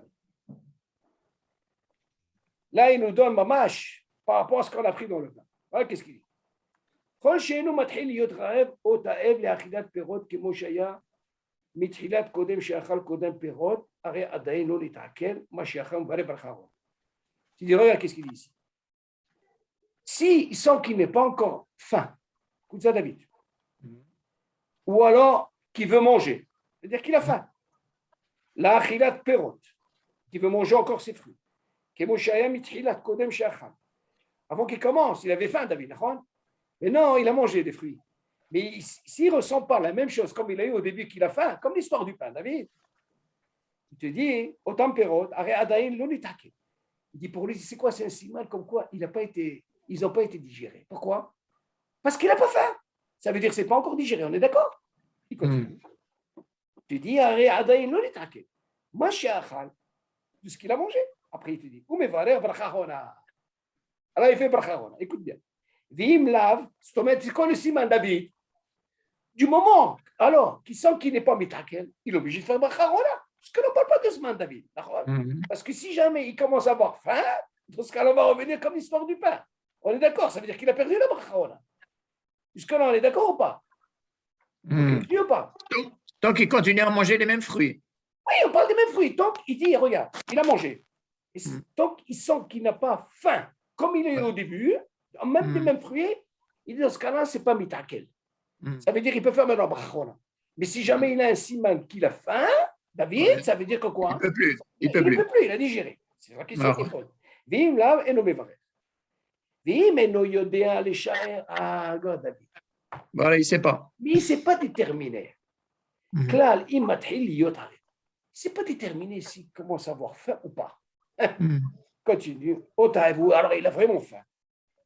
Là, il nous donne mamash par rapport à ce qu'on a pris dans le pain. Voilà qu'est-ce qu'il dit. כל שאינו מתחיל להיות רעב או תאב לאכילת פירות כמו שהיה מתחילת קודם שאכל קודם פירות, הרי עדיין לא להתעכל, מה שאכל מברך ברכה אחרונה. Tu dis, regarde qu'est-ce qu'il dit ici. Si il sent qu'il n'est pas encore faim, écoute ça David, ou alors qu'il veut manger, c'est-à-dire qu'il a faim, la achilat perot, qui veut manger encore ses fruits, avant qu'il commence, il avait faim David, mais non, il a mangé des fruits, mais s'il ne ressent pas la même chose comme il a eu au début qu'il a faim, comme l'histoire du pain David, il te dit, autant perot, adaïn l'onitake. Il dit pour lui, c'est quoi, c'est un signal comme quoi ils n'ont pas été digérés. Pourquoi? Parce qu'il n'a pas faim. Ça veut dire que ce n'est pas encore digéré, on est d'accord? Il continue. Tu dis, Adaïn non est Masha'achal, tout ce qu'il a mangé. Après, il te dit, Oumevarer brachahona. Alors, il fait brachahona. Écoute bien. Vim lav, c'est quoi le siman David? Du moment, alors, qu'il sent qu'il n'est pas mitakel, il est obligé de faire brachahona. Parce qu'on ne parle pas de siman David. Parce que si jamais il commence à avoir faim, dans ce cas-là, on va revenir comme l'histoire du pain. On est d'accord, ça veut dire qu'il a perdu la brachahona. Jusque-là, on est d'accord ou pas? Oui ou pas? Tant qu'il continue à manger les mêmes fruits. Oui, on parle des mêmes fruits. Tant qu'il dit, regarde, il a mangé. Et tant qu'il sent qu'il n'a pas faim, comme il est au début, même des mêmes fruits, il dit dans ce cas-là, ce n'est pas mitakel. Ça veut dire qu'il peut faire maintenant brachona. Mais si jamais il a un siman qu'il a faim, David, ça veut dire que quoi? Il ne peut plus. Il ne peut plus, il a digéré. C'est la question qu'il pose. Vim lav et no mevarech. Vim et no yodea les sha'er. Ah, God, David. Voilà, il ne sait pas. Mais il ne s'est pas déterminé. Klal, il mat'hil yotaref. Il ne s'est pas déterminé s'il commence à avoir faim ou pas. Continue. Alors, il a vraiment faim.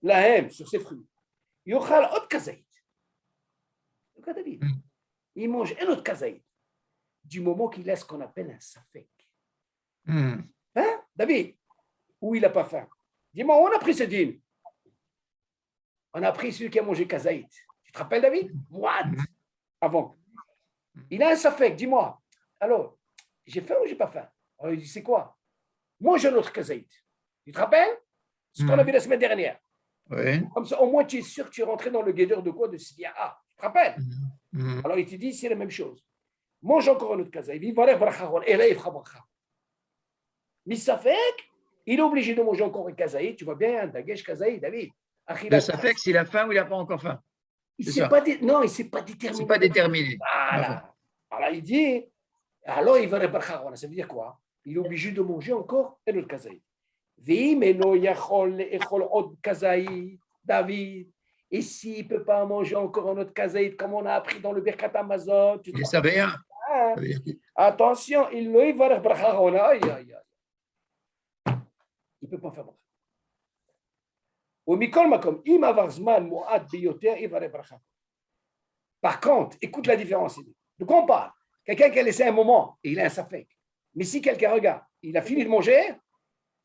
La haine sur ses fruits. Yochal ot kazaït. David. Il mange un autre kazaït. Du moment qu'il a ce qu'on appelle un safek. Hein, David? Ou il n'a pas faim? Dis-moi, on a pris ce dîme. On a pris celui qui a mangé kazaït. Tu te rappelles, David? What? Avant. Il a un safek, dis-moi. Alors, j'ai faim ou j'ai pas faim? Alors, il dit, c'est quoi? Mange un autre kazaït. Tu te rappelles? Ce qu'on a vu la semaine dernière. Oui. Comme ça, au moins, tu es sûr que tu es rentré dans le guédeur de quoi? De Sidia. Tu te rappelles? Alors, il te dit, c'est la même chose. Mange encore un autre kazaït. Il va aller bracharon. Et là, il fera bracha. Mais safek, il est obligé de manger encore un kazaït. Tu vois bien, un dagesh kazaït, David. Le safek, s'il a faim ou il n'a pas encore faim. Non, il ne s'est pas déterminé. C'est pas déterminé. Voilà. Alors, il dit, alors il va rebarcher. Ça veut dire quoi? Il est obligé de manger encore un autre kazaït. David. Et s'il ne peut pas manger encore un autre kazaït, comme on a appris dans le Birkat Hamazon, Il savait un. Attention, il ne va rebarcher. Il ne peut pas faire bracha. Par contre, écoute la différence. De quoi on parle? Quelqu'un qui a laissé un moment et il a un safek. Mais si quelqu'un regarde, il a fini de manger,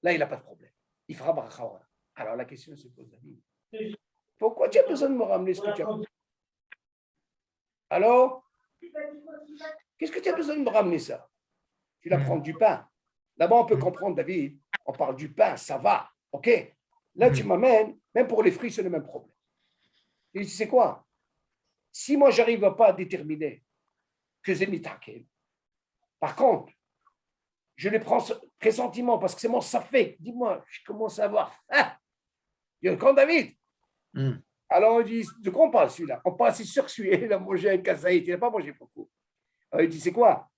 là, il n'a pas de problème. Il fera bracha. Alors la question se pose, David. Pourquoi tu as besoin de me ramener ce que tu as besoin? Alors, qu'est-ce que tu as besoin de me ramener ça? Tu vas prendre du pain. Là-bas, on peut comprendre, David. On parle du pain, ça va. OK? Là, tu m'amènes, même pour les fruits, c'est le même problème. Et tu sais quoi? Si moi, je n'arrive pas à déterminer que c'est mitakel, par contre, je les prends pressentiment parce que c'est mon safek. Dis-moi, je commence à avoir. Ah! Il y a le camp David. Alors, on dit, de quoi on parle celui-là? On parle, c'est sûr que celui-là, il a mangé un kazaït, il n'a pas mangé beaucoup. Alors, il dit, c'est quoi?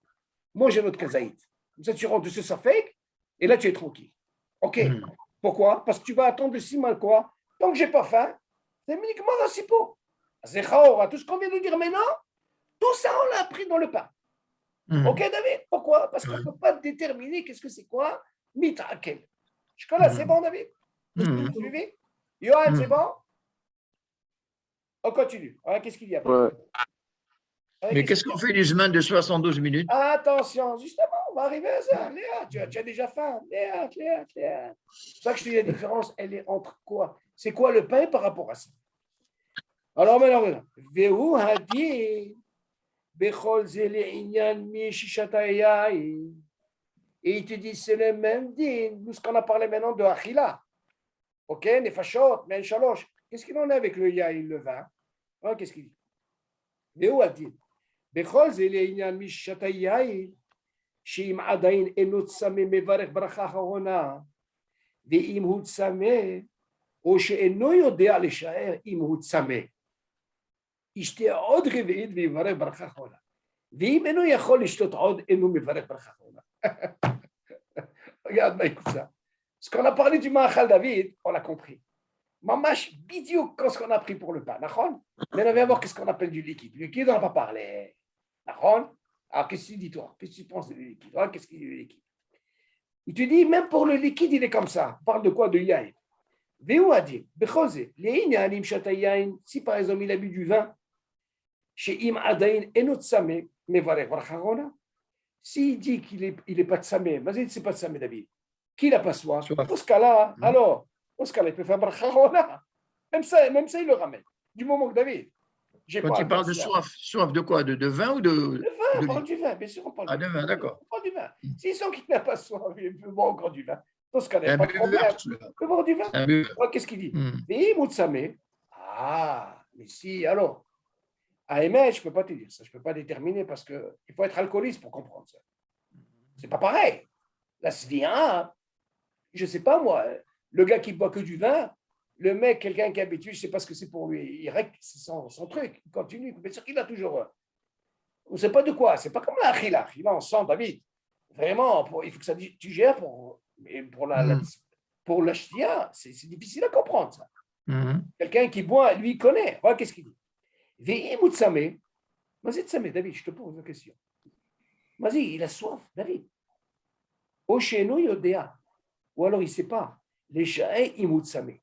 Mange un autre kazaït. Comme ça, tu rentres de ce safek, et là, tu es tranquille. OK. Pourquoi? Parce que tu vas attendre le siman quoi? Tant que je n'ai pas faim, c'est uniquement un sipo. C'est chaora. Tout ce qu'on vient de dire maintenant, tout ça, on l'a appris dans le pain. OK, David? Pourquoi? Parce qu'on ne peut pas déterminer qu'est-ce que c'est quoi mitrakel. Jusque-là, c'est bon, David? Vous suivez? Johan, c'est bon? On continue. Alors, qu'est-ce qu'il y a après? Ouais. Mais qu'est-ce qu'on fait du semaine de 72 minutes? Attention, justement, on va arriver à ça. Léa, tu as déjà faim. Léa. C'est pour ça que je te dis la différence, elle est entre quoi? C'est quoi le pain par rapport à ça? Alors maintenant, regarde. Vehu hadi bechol zele inyan mi shishata yain. Et il te dit, c'est le même din. Nous, ce qu'on a parlé maintenant de Achila. OK, Nefashot, Men Shalosh. Qu'est-ce qu'il en est avec le yain, le vin? Hein, qu'est-ce qu'il dit? Vehu hadi. בכל זה לעניין מי ששתה יין, שאם עדיין אינו צמא מברך ברכה אחרונה, ואם הוא צמא, או שאינו יודע לשער אם הוא צמא, ישתה עוד רביעית ויברך ברכה אחרונה. ואם אינו יכול לשתות עוד, אינו מברך ברכה אחרונה. Regarde, écoute ça. Ce qu'on a parlé du Mahal David, on l'a compris. Mamash, bidiou, quand ce qu'on a pris pour le pain, d'accord? Mais on va voir qu'est-ce qu'on appelle du liquide. Du liquide, on n'a pas parlé. D'accord? Alors, qu'est-ce que tu dis, toi? Qu'est-ce que tu penses du liquide? Qu'est-ce qu'il dit du liquide? Il te dit, même pour le liquide, il est comme ça. On parle de quoi? De yain. Véou a dit, si par exemple il a bu du vin, chez Im Adain Enotsame, mais voilà, s'il dit qu'il n'est pas de samé, vas-y, c'est pas de samé, David. Qui n'a pas soif? Dans ce cas-là, alors, dans ce cas-là, il peut faire bracharona. Même ça, il le ramène. Du moment que David. Quand il parle de soif de quoi? De vin ou de. Le vin, on parle du vin, bien sûr, on parle de vin, d'accord. On parle du vin. S'ils sont qu'il n'a pas soif, il peut boire encore du vin. Dans ce cas-là, il n'y a pas de problème. Il peut boire du vin. Qu'est-ce qu'il dit? Mais si, alors, à aimer, je ne peux pas te dire ça, je ne peux pas déterminer parce qu'il faut être alcooliste pour comprendre ça. C'est pas pareil. La svia, je ne sais pas moi, le gars qui boit que du vin, le mec, quelqu'un qui est habitué, je ne sais pas ce que c'est pour lui. Il règle son truc, il continue. Bien sûr qu'il a toujours. On ne sait pas de quoi. Ce n'est pas comme la achila. Là, on sent, David. Vraiment, il faut que ça digère pour la ch'tia. C'est difficile à comprendre, ça. Quelqu'un qui boit, lui, il connaît. Voilà, qu'est-ce qu'il dit? Ve'imoutsame. Vas-y, Tsame, David, je te pose la question. Vas-y, il a soif, David. Osheno yodea. Ou alors, il ne sait pas. Les sha'e imoutsame.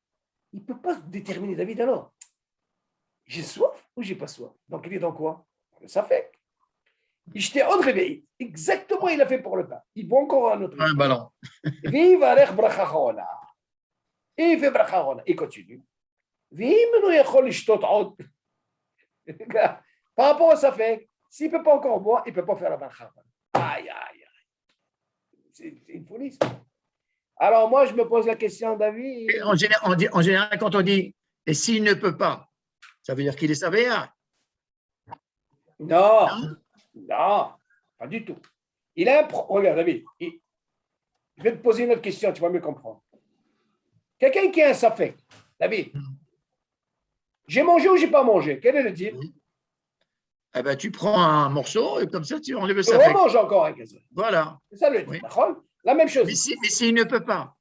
Il ne peut pas déterminer, David, alors. J'ai soif ou j'ai pas soif? Donc, il est dans quoi? Ça fait. Il jetait un réveil. Exactement, il a fait pour le pain. Il boit encore un autre. Un ballon. Vive Arech Brachachona. Et il fait Brachachona. Il continue. Vive Menouyachol Ishtot Od. Par rapport à ça fait, s'il ne peut pas encore boire, il ne peut pas faire la Brachachona. Aïe, aïe, aïe. C'est une folie. Alors, moi, je me pose la question, David. En général, quand on dit et s'il ne peut pas, ça veut dire qu'il est savéa. Non, pas du tout. Il a un regarde, David, je vais te poser une autre question, tu vas mieux comprendre. Quelqu'un qui a un safek, David, j'ai mangé ou j'ai pas mangé? Quel est le deal? Eh ben, tu prends un morceau et comme ça, tu enlèves le Tu safek. remanges encore un gazon. Voilà. C'est ça le deal, d'accord? La même chose. Mais s'il ne peut pas.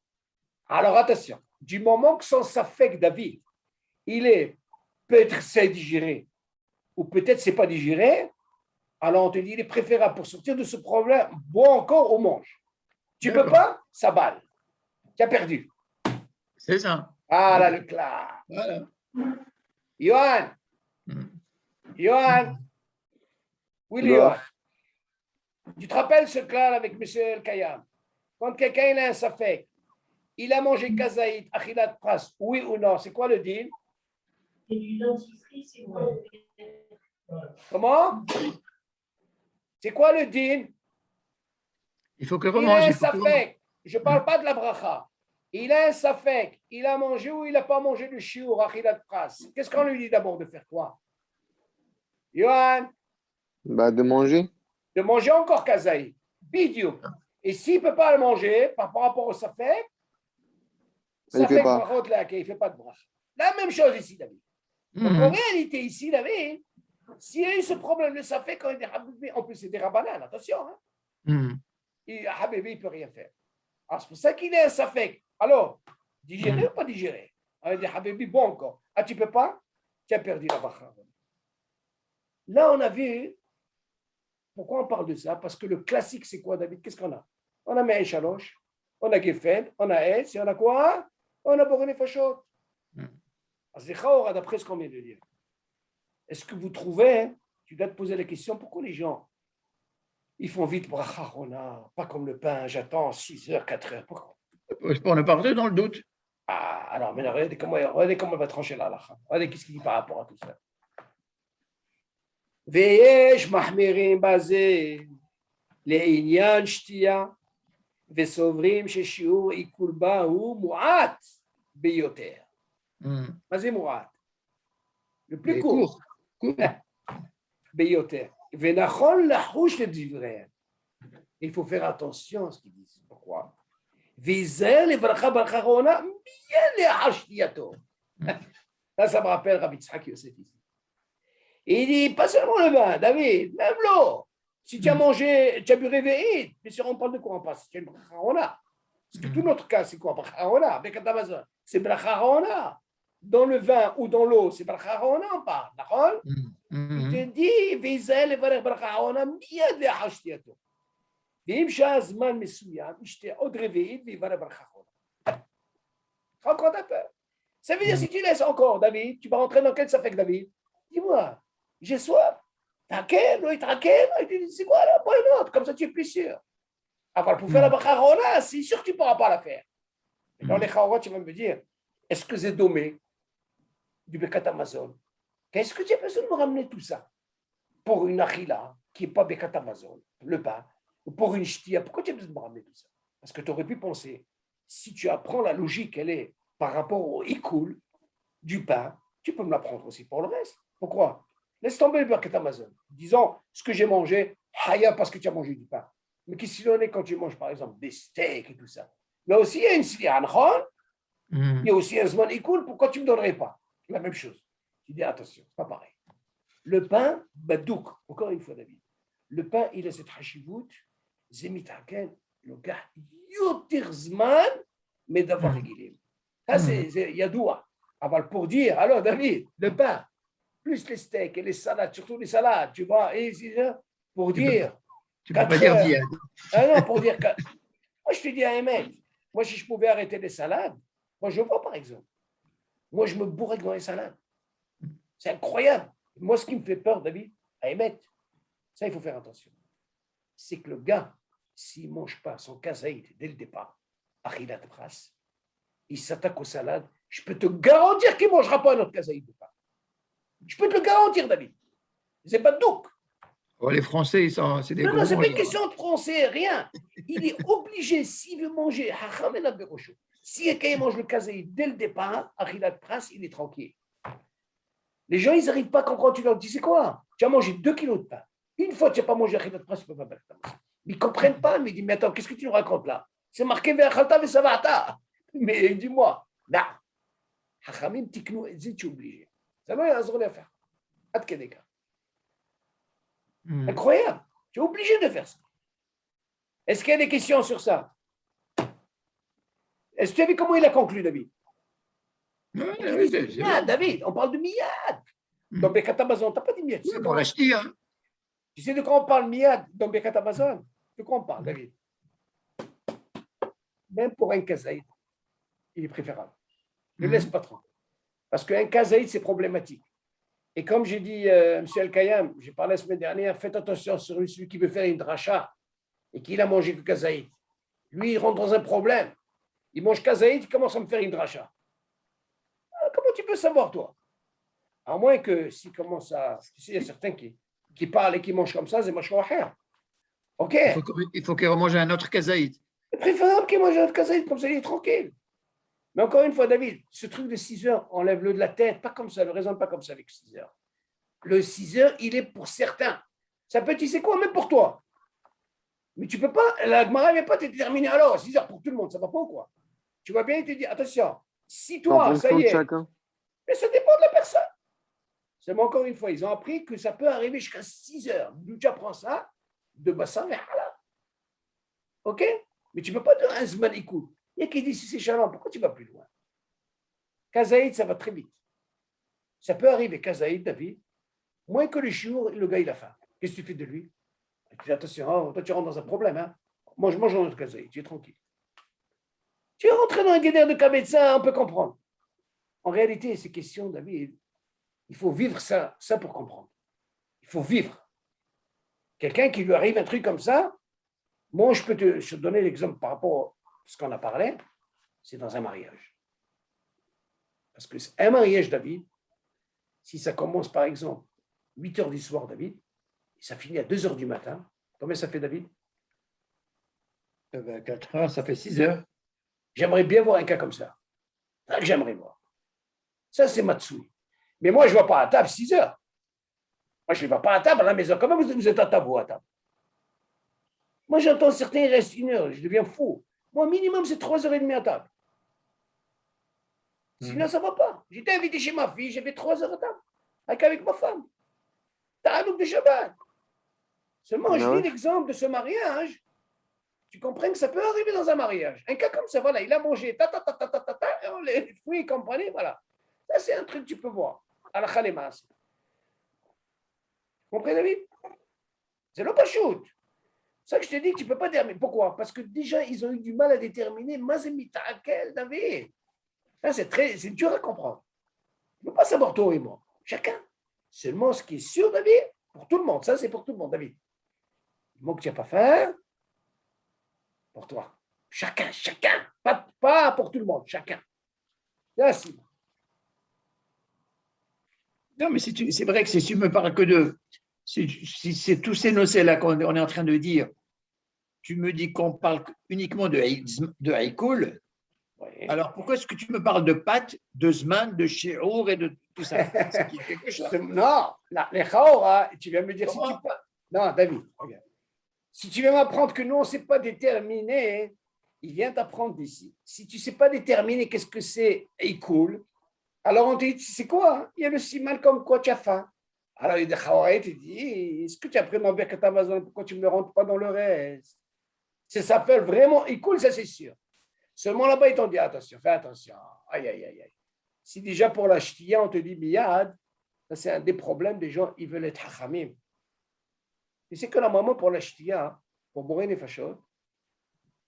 Alors attention, du moment que son safek, David, il est peut-être c'est digéré ou peut-être c'est pas digéré, alors on te dit il est préférable pour sortir de ce problème, bois encore ou mange. Tu peux pas, ça balle. Tu as perdu. C'est ça. Ah là, le clash. Voilà. Johan. Oui, Johan. Tu te rappelles ce clash avec M. El Kayam? Quand quelqu'un il a un safek, il a mangé kazaït, achilat pras, oui ou non, c'est quoi le deal? Et du dentifrice, c'est quoi? Comment? C'est quoi le deal? Il faut que Il a un safek. Je ne parle pas de la bracha. Il a un safek. Il a mangé ou il n'a pas mangé le shiur, achilat pras. Qu'est-ce qu'on lui dit d'abord de faire quoi? Johan? De manger. De manger encore kazaït. Bidiou. Et s'il ne peut pas le manger, par rapport au safek, Il ne fait pas. il ne fait pas de bracha. La même chose ici, David. Donc, en réalité, ici, s'il y a eu ce problème de Safek, quand il est Habibi, en plus, c'est des rabanan, attention. Hein. Et Habibi, il ne peut rien faire. Alors, c'est pour ça qu'il est un Safek. Alors, digérer ou pas digérer? On dit Habibi, bon encore. Ah, tu ne peux pas? Tu as perdu la bacha. Là, on a vu. Pourquoi on parle de ça? Parce que le classique, c'est quoi, David? Qu'est-ce qu'on a? On a Me'e Shalosh, on a Gefen, on a Es, et on a quoi? On a Boré Fachot. C'est Chaora, d'après ce qu'on vient de dire. Est-ce que vous trouvez, tu dois te poser la question, pourquoi les gens, ils font vite bracha rona, pas comme le pain, j'attends 6 heures, 4 heures. Pourquoi? On est parti dans le doute. Ah, alors, mais regardez comment on va trancher la halakha. Regardez qu'est-ce qu'il dit par rapport à tout ça. Veyesh mahmirim bazé, לעניין שתייה, וסוברים ששיעור עיכול בה הוא מועט ביותר. מה זה מועט? le plus court. ביותר. ונכון לחוש לדבריהם. Il faut faire attention à ce qu'ils disent. Pourquoi? ויזהר לברכה ברכה אחרונה מיד לאחר שתייתו. Ça me rappelle Rabbi Yitzhak Yosef ici. Et il dit, pas seulement le vin, David, même l'eau. Si tu as mangé, tu as bu réveillé, mais si on parle de quoi on parle? C'est une bracharona. Parce que tout notre cas, c'est quoi? Bracharona, avec Amazon. C'est bracharona. Dans le vin ou dans l'eau, c'est bracharona, on parle. D'accord? Il te dit, Vizel et bracharona, miad le hashtiato. Vim shazman mesuyam, ishte od réveillé, vivara bracharona. Raconte un peu. Ça veut dire, si tu laisses encore, David, tu vas rentrer dans quel safek, David? Dis-moi, j'ai soif. T'inquiète, il t'inquiète. Il dit, c'est quoi là? Pas une autre. Comme ça, tu es plus sûr. Alors, pour faire la bacharona, c'est sûr que tu ne pourras pas la faire. Mais dans les chaorot, tu vas me dire, est-ce que c'est domé du Bekat Amazon? Qu'est-ce que tu as besoin de me ramener tout ça? Pour une achila qui n'est pas Bekat Amazon, le pain, ou pour une ch'tia, pourquoi tu as besoin de me ramener tout ça? Parce que tu aurais pu penser, si tu apprends la logique, elle est par rapport au ikoul du pain, tu peux me l'apprendre aussi pour le reste. Pourquoi? Laisse tomber le Birkat Amazon. Disons, ce que j'ai mangé, haya parce que tu as mangé du pain. Mais qu'est-ce qu'il en est quand tu manges, par exemple, des steaks et tout ça? Là aussi, il y a une siliya anchon, il y a aussi un zman ikoul, pourquoi tu ne me donnerais pas? La même chose. Tu dis, attention, c'est pas pareil. Le pain, badouk, encore une fois, David. Le pain, il a cette hashivut, zemitaken, le gars, yotir zman, mais d'avoir régulier. Ça, c'est yadoua. Alors, pour dire, alors, David, le pain, plus les steaks et les salades, surtout les salades, tu vois, et pour dire. Tu peux pas dire viande. Ah non, pour dire que. Moi, je te dis à un mec, moi, si je pouvais arrêter les salades, moi, je vois par exemple. Moi, je me bourrais dans les salades. C'est incroyable. Moi, ce qui me fait peur, David, à émettre, ça, il faut faire attention. C'est que le gars, s'il ne mange pas son kazaïd dès le départ, achilat pras, il s'attaque aux salades, je peux te garantir qu'il ne mangera pas notre kazaïd de pain. Je peux te le garantir, David. C'est pas de doute. Oh, les Français, c'est des Non, c'est pas une gourmands. question de français, rien. Il est obligé, s'il veut manger, si quelqu'un mange le kazaïd dès le départ, achilat pras, il est tranquille. Les gens, ils n'arrivent pas à comprendre. Tu leur dis, c'est quoi? Tu as mangé 2 kilos de pain. Une fois que tu n'as pas mangé achilat pras, tu ne peux pas faire ça. Ils ne comprennent pas. Mais ils disent, mais attends, qu'est-ce que tu nous racontes là? C'est marqué Ve'achalta ve'savata. Mais dis-moi, non. Hachamim tiknou et zit, tu es obligé. Ça va, il y a un à faire. Ad Kedeka. Incroyable. Tu es obligé de faire ça. Est-ce qu'il y a des questions sur ça? Est-ce que tu as vu comment il a conclu, David? David, on parle de miyad. Dans Bekat Amazon, tu n'as pas dit miyad. Pour l'acheter, hein. Tu sais de quoi on parle miyad dans Bekat Amazon? De quoi on parle, David? Même pour un kazaïd, il est préférable. Ne laisse pas trop. Parce qu'un kazaïd, c'est problématique. Et comme j'ai dit, M. El-Kayam, j'ai parlé la semaine dernière, faites attention sur celui qui veut faire une dracha et qui a mangé que kazaïd. Lui, il rentre dans un problème. Il mange kazaïd, il commence à me faire une dracha. Comment tu peux savoir, toi? À moins que s'il commence à... Tu sais, il y a certains qui parlent et qui mangent comme ça, c'est machouacher. OK? Il faut qu'il remange un autre kazaïd. C'est préférable qu'il mange un autre kazaïd, comme ça, il est tranquille. Mais encore une fois, David, ce truc de 6 heures, enlève-le de la tête, pas comme ça, ne raisonne pas comme ça avec 6 heures. Le 6 heures, il est pour certains. Ça peut être, tu sais quoi, même pour toi. Mais tu peux pas, la Gemara ne vient pas te déterminer, alors, 6 heures pour tout le monde, ça va pas ou quoi? Tu vois bien, il te dit, attention, si toi, ça y est, mais ça dépend de la personne. Seulement, encore une fois, ils ont appris que ça peut arriver jusqu'à 6 heures. D'où tu apprends ça? De bassin vers là. OK? Mais tu ne peux pas dire un zman écoute. Il y a qui dit si c'est chalant, pourquoi tu vas plus loin? Kazaïd, ça va très vite. Ça peut arriver, Kazaïd, David, moins que le chiour, le gars, il a faim. Qu'est-ce que tu fais de lui? Tu dis attention, oh, toi tu rentres dans un problème. Hein? Mange un autre Kazaïd, tu es tranquille. Tu es rentré dans un guédère de cas médecin, on peut comprendre. En réalité, ces questions, David, il faut vivre ça pour comprendre. Il faut vivre. Quelqu'un qui lui arrive un truc comme ça, moi, je peux te donner l'exemple par rapport à ce qu'on a parlé, c'est dans un mariage. Parce que un mariage, David, si ça commence par exemple 8 heures du soir, David, et ça finit à 2 heures du matin, combien ça fait, David? 4 heures, ça fait 6 heures. J'aimerais bien voir un cas comme ça. Ça que j'aimerais voir. Ça, c'est Matsui. Mais moi, je ne vais pas à table 6 heures. Moi, je ne vais pas à table à la maison. Comment vous êtes à table ou à table? Moi, j'entends certains, ils restent 1 heure. Je deviens fou. Moi, minimum, c'est 3h30 à table. Sinon, ça ne va pas. J'étais invité chez ma fille, j'avais 3 heures à table. Avec ma femme. T'as un de Shabbat. Seulement, je dis l'exemple de ce mariage. Tu comprends que ça peut arriver dans un mariage. Un cas comme ça, voilà, il a mangé, les fruits, comprenez, voilà. Ça, c'est un truc que tu peux voir. À la Khalemas. Vous comprenez, David? C'est le pachout. C'est ça que je te dis que tu ne peux pas dire. Mais pourquoi? Parce que déjà, ils ont eu du mal à déterminer Mazemita quel, David. Ça, c'est dur à comprendre. Tu ne peux pas savoir toi et moi. Chacun. Seulement, ce qui est sûr, David, pour tout le monde, ça, c'est pour tout le monde, David. Le mot que tu n'as pas fait, pour toi. Chacun. Pas pour tout le monde, chacun. Merci. Non, mais c'est vrai que si tu me parles que de. Si c'est tous ces nocés-là qu'on est en train de dire, tu me dis qu'on parle uniquement de Haïkoul, oui. Alors pourquoi est-ce que tu me parles de Pat, de Zman, de Shi'ur et de tout ça? C'est quelque chose. Non, les Chaora, tu viens me dire si tu peux. Non, David, regarde. Si tu viens m'apprendre que nous, on ne sait pas déterminer, il vient t'apprendre d'ici. Si tu ne sais pas déterminer qu'est-ce que c'est Haïkoul, alors on te dit, c'est quoi? Il y a le siman comme quoi tu as faim. Alors il y a des Chaora, tu dis, est-ce que tu as pris ma Birkat Amazon? Pourquoi tu ne me rentres pas dans le reste? Ça s'appelle vraiment Haïkoul, ça c'est sûr. Seulement là-bas, ils t'ont dit, attention, fais attention. Aïe. Si déjà pour la ch'tia, on te dit miyad, ça c'est un des problèmes des gens, ils veulent être hachamim. Et c'est que normalement, pour la ch'tia, pour bourrer les fachot,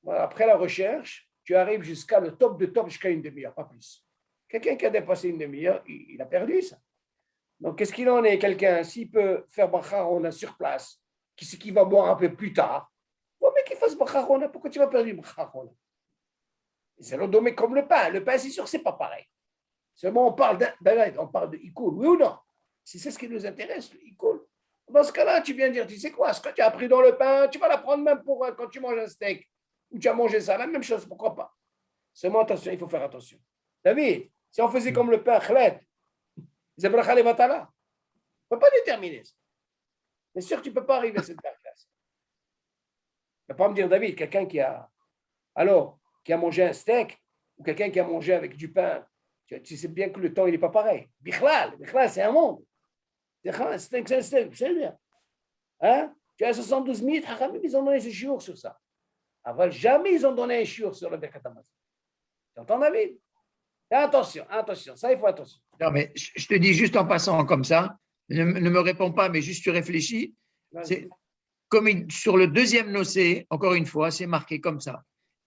après la recherche, tu arrives jusqu'à le top de top, jusqu'à une demi-heure, pas plus. Quelqu'un qui a dépassé une demi-heure, il a perdu ça. Donc, qu'est-ce qu'il en est? Quelqu'un, s'il peut faire Bacharona sur place, qui va boire un peu plus tard, mais qu'il fasse Bacharona, pourquoi tu vas perdre Bacharona? C'est l'odomé comme le pain. Le pain, c'est sûr, c'est pas pareil. Seulement, on parle de Ikoul, oui ou non? Si c'est ce qui nous intéresse, le Ikoul. Dans ce cas-là, tu viens dire, tu sais quoi, ce que tu as appris dans le pain, tu vas l'apprendre même pour quand tu manges un steak, ou tu as mangé ça, la même chose, pourquoi pas? Seulement, attention, il faut faire attention. David, si on faisait comme le pain, chlet, zebracha levatala, on ne peut pas déterminer ça. Bien sûr que tu ne peux pas arriver à cette classe. Tu ne peux pas me dire, David, quelqu'un qui a mangé un steak, ou quelqu'un qui a mangé avec du pain, tu sais bien que le temps, il n'est pas pareil. Bichlal, c'est un monde. C'est un steak, c'est bien. Hein? Tu as 72 000, ils ont donné ce shiur sur ça. Avant, jamais ils ont donné un shiur sur le Birkat Hamazon. Tu entends, David? Attention, ça, il faut attention. Non, mais je te dis juste en passant comme ça, ne me réponds pas, mais juste tu réfléchis. C'est, comme sur le deuxième nocé, encore une fois, c'est marqué comme ça.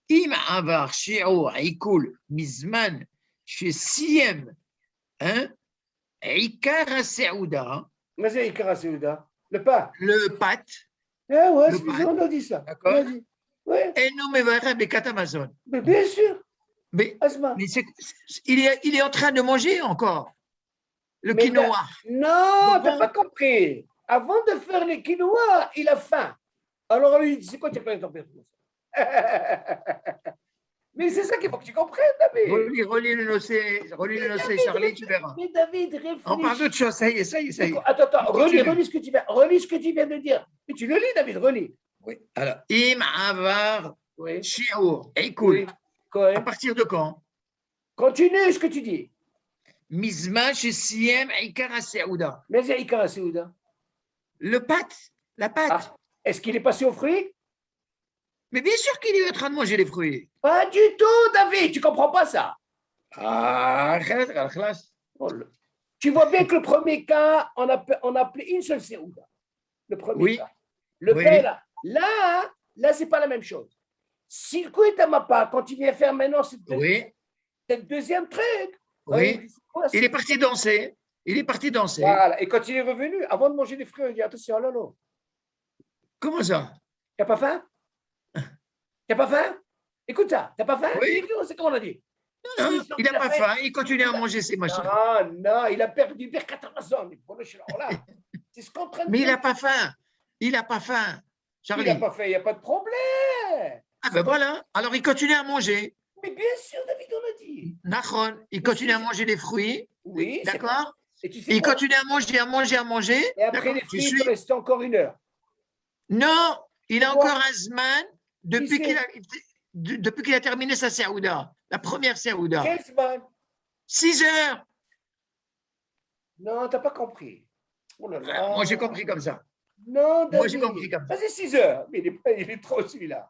Im avar shi'ur haïkoul mizman chez siem, hein, ikar ha-seouda. Mais c'est ikar ha-seouda, le pain. Le pat. Ah ouais, on a dit ça. D'accord. Ouais. Et non, mais voilà, Birkat Hamazon. Mais bien sûr. Mais il est en train de manger encore le quinoa. Non, tu n'as pas compris. Avant de faire le quinoa, il a faim. Alors on lui dit, c'est quoi tu as fait température? Mais c'est ça qu'il faut que tu comprennes, David. Relis le nocé, Charlie, tu verras. Mais David, réfléchis. On parle d'autre chose, ça y est. Attends, relis ce que tu viens de dire. Mais tu le lis, David, relis. Oui, alors, im avar shi'ur haïkoul. Oui. À partir de quand? Continue ce que tu dis. Mizman chez Siem Ikara Seouda. Mais c'est Ikara Seouda. Le pâte, la pâte. Ah, est-ce qu'il est passé aux fruits? Mais bien sûr qu'il est en train de manger les fruits. Pas du tout, David, tu comprends pas ça. Ah, khalas. Oh, tu vois bien que le premier cas, on a appelé une seule Seouda. Le premier Oui. cas. Le Oui. père, là, c'est pas la même chose. Si le coup est à ma part, quand il vient faire maintenant Oui, cette deuxième truc, oui. il dit, c'est quoi, Il c'est- est parti danser. Il est parti danser. Voilà. Et quand il est revenu, avant de manger des fruits, il dit attention, Lolo, Comment ça? t'as pas faim? T'as pas faim? Écoute ça, t'as pas faim? Oui. C'est comme on a dit. Non, S'il il n'a a pas fait- faim. Il continue à manger ses machins. Non, non, il a perdu Birkat Amazon. C'est ce qu'on est en train de Mais il dire. n'a pas faim. Il n'a pas faim. Il n'a Charlie. pas fait, il n'y a pas de problème. Ah ben voilà. Alors il continue à manger. Mais bien sûr, David, on a dit. Nachon. Il continue à manger les fruits. Oui, c'est D'accord? vrai. Et tu sais Il quoi? continue à manger. Et après D'accord, les tu fruits, il suis? peut rester encore 1 heure. Non, il a Pourquoi? encore un Zman depuis qu'il a terminé sa Saouda. La première Saouda. Quelle semaine? 6 heures. Non, tu n'as pas compris. Oh là là. Moi, j'ai compris comme ça. Non, David. Moi, j'ai compris comme ça. Vas-y, 6 heures. Mais il est trop celui-là.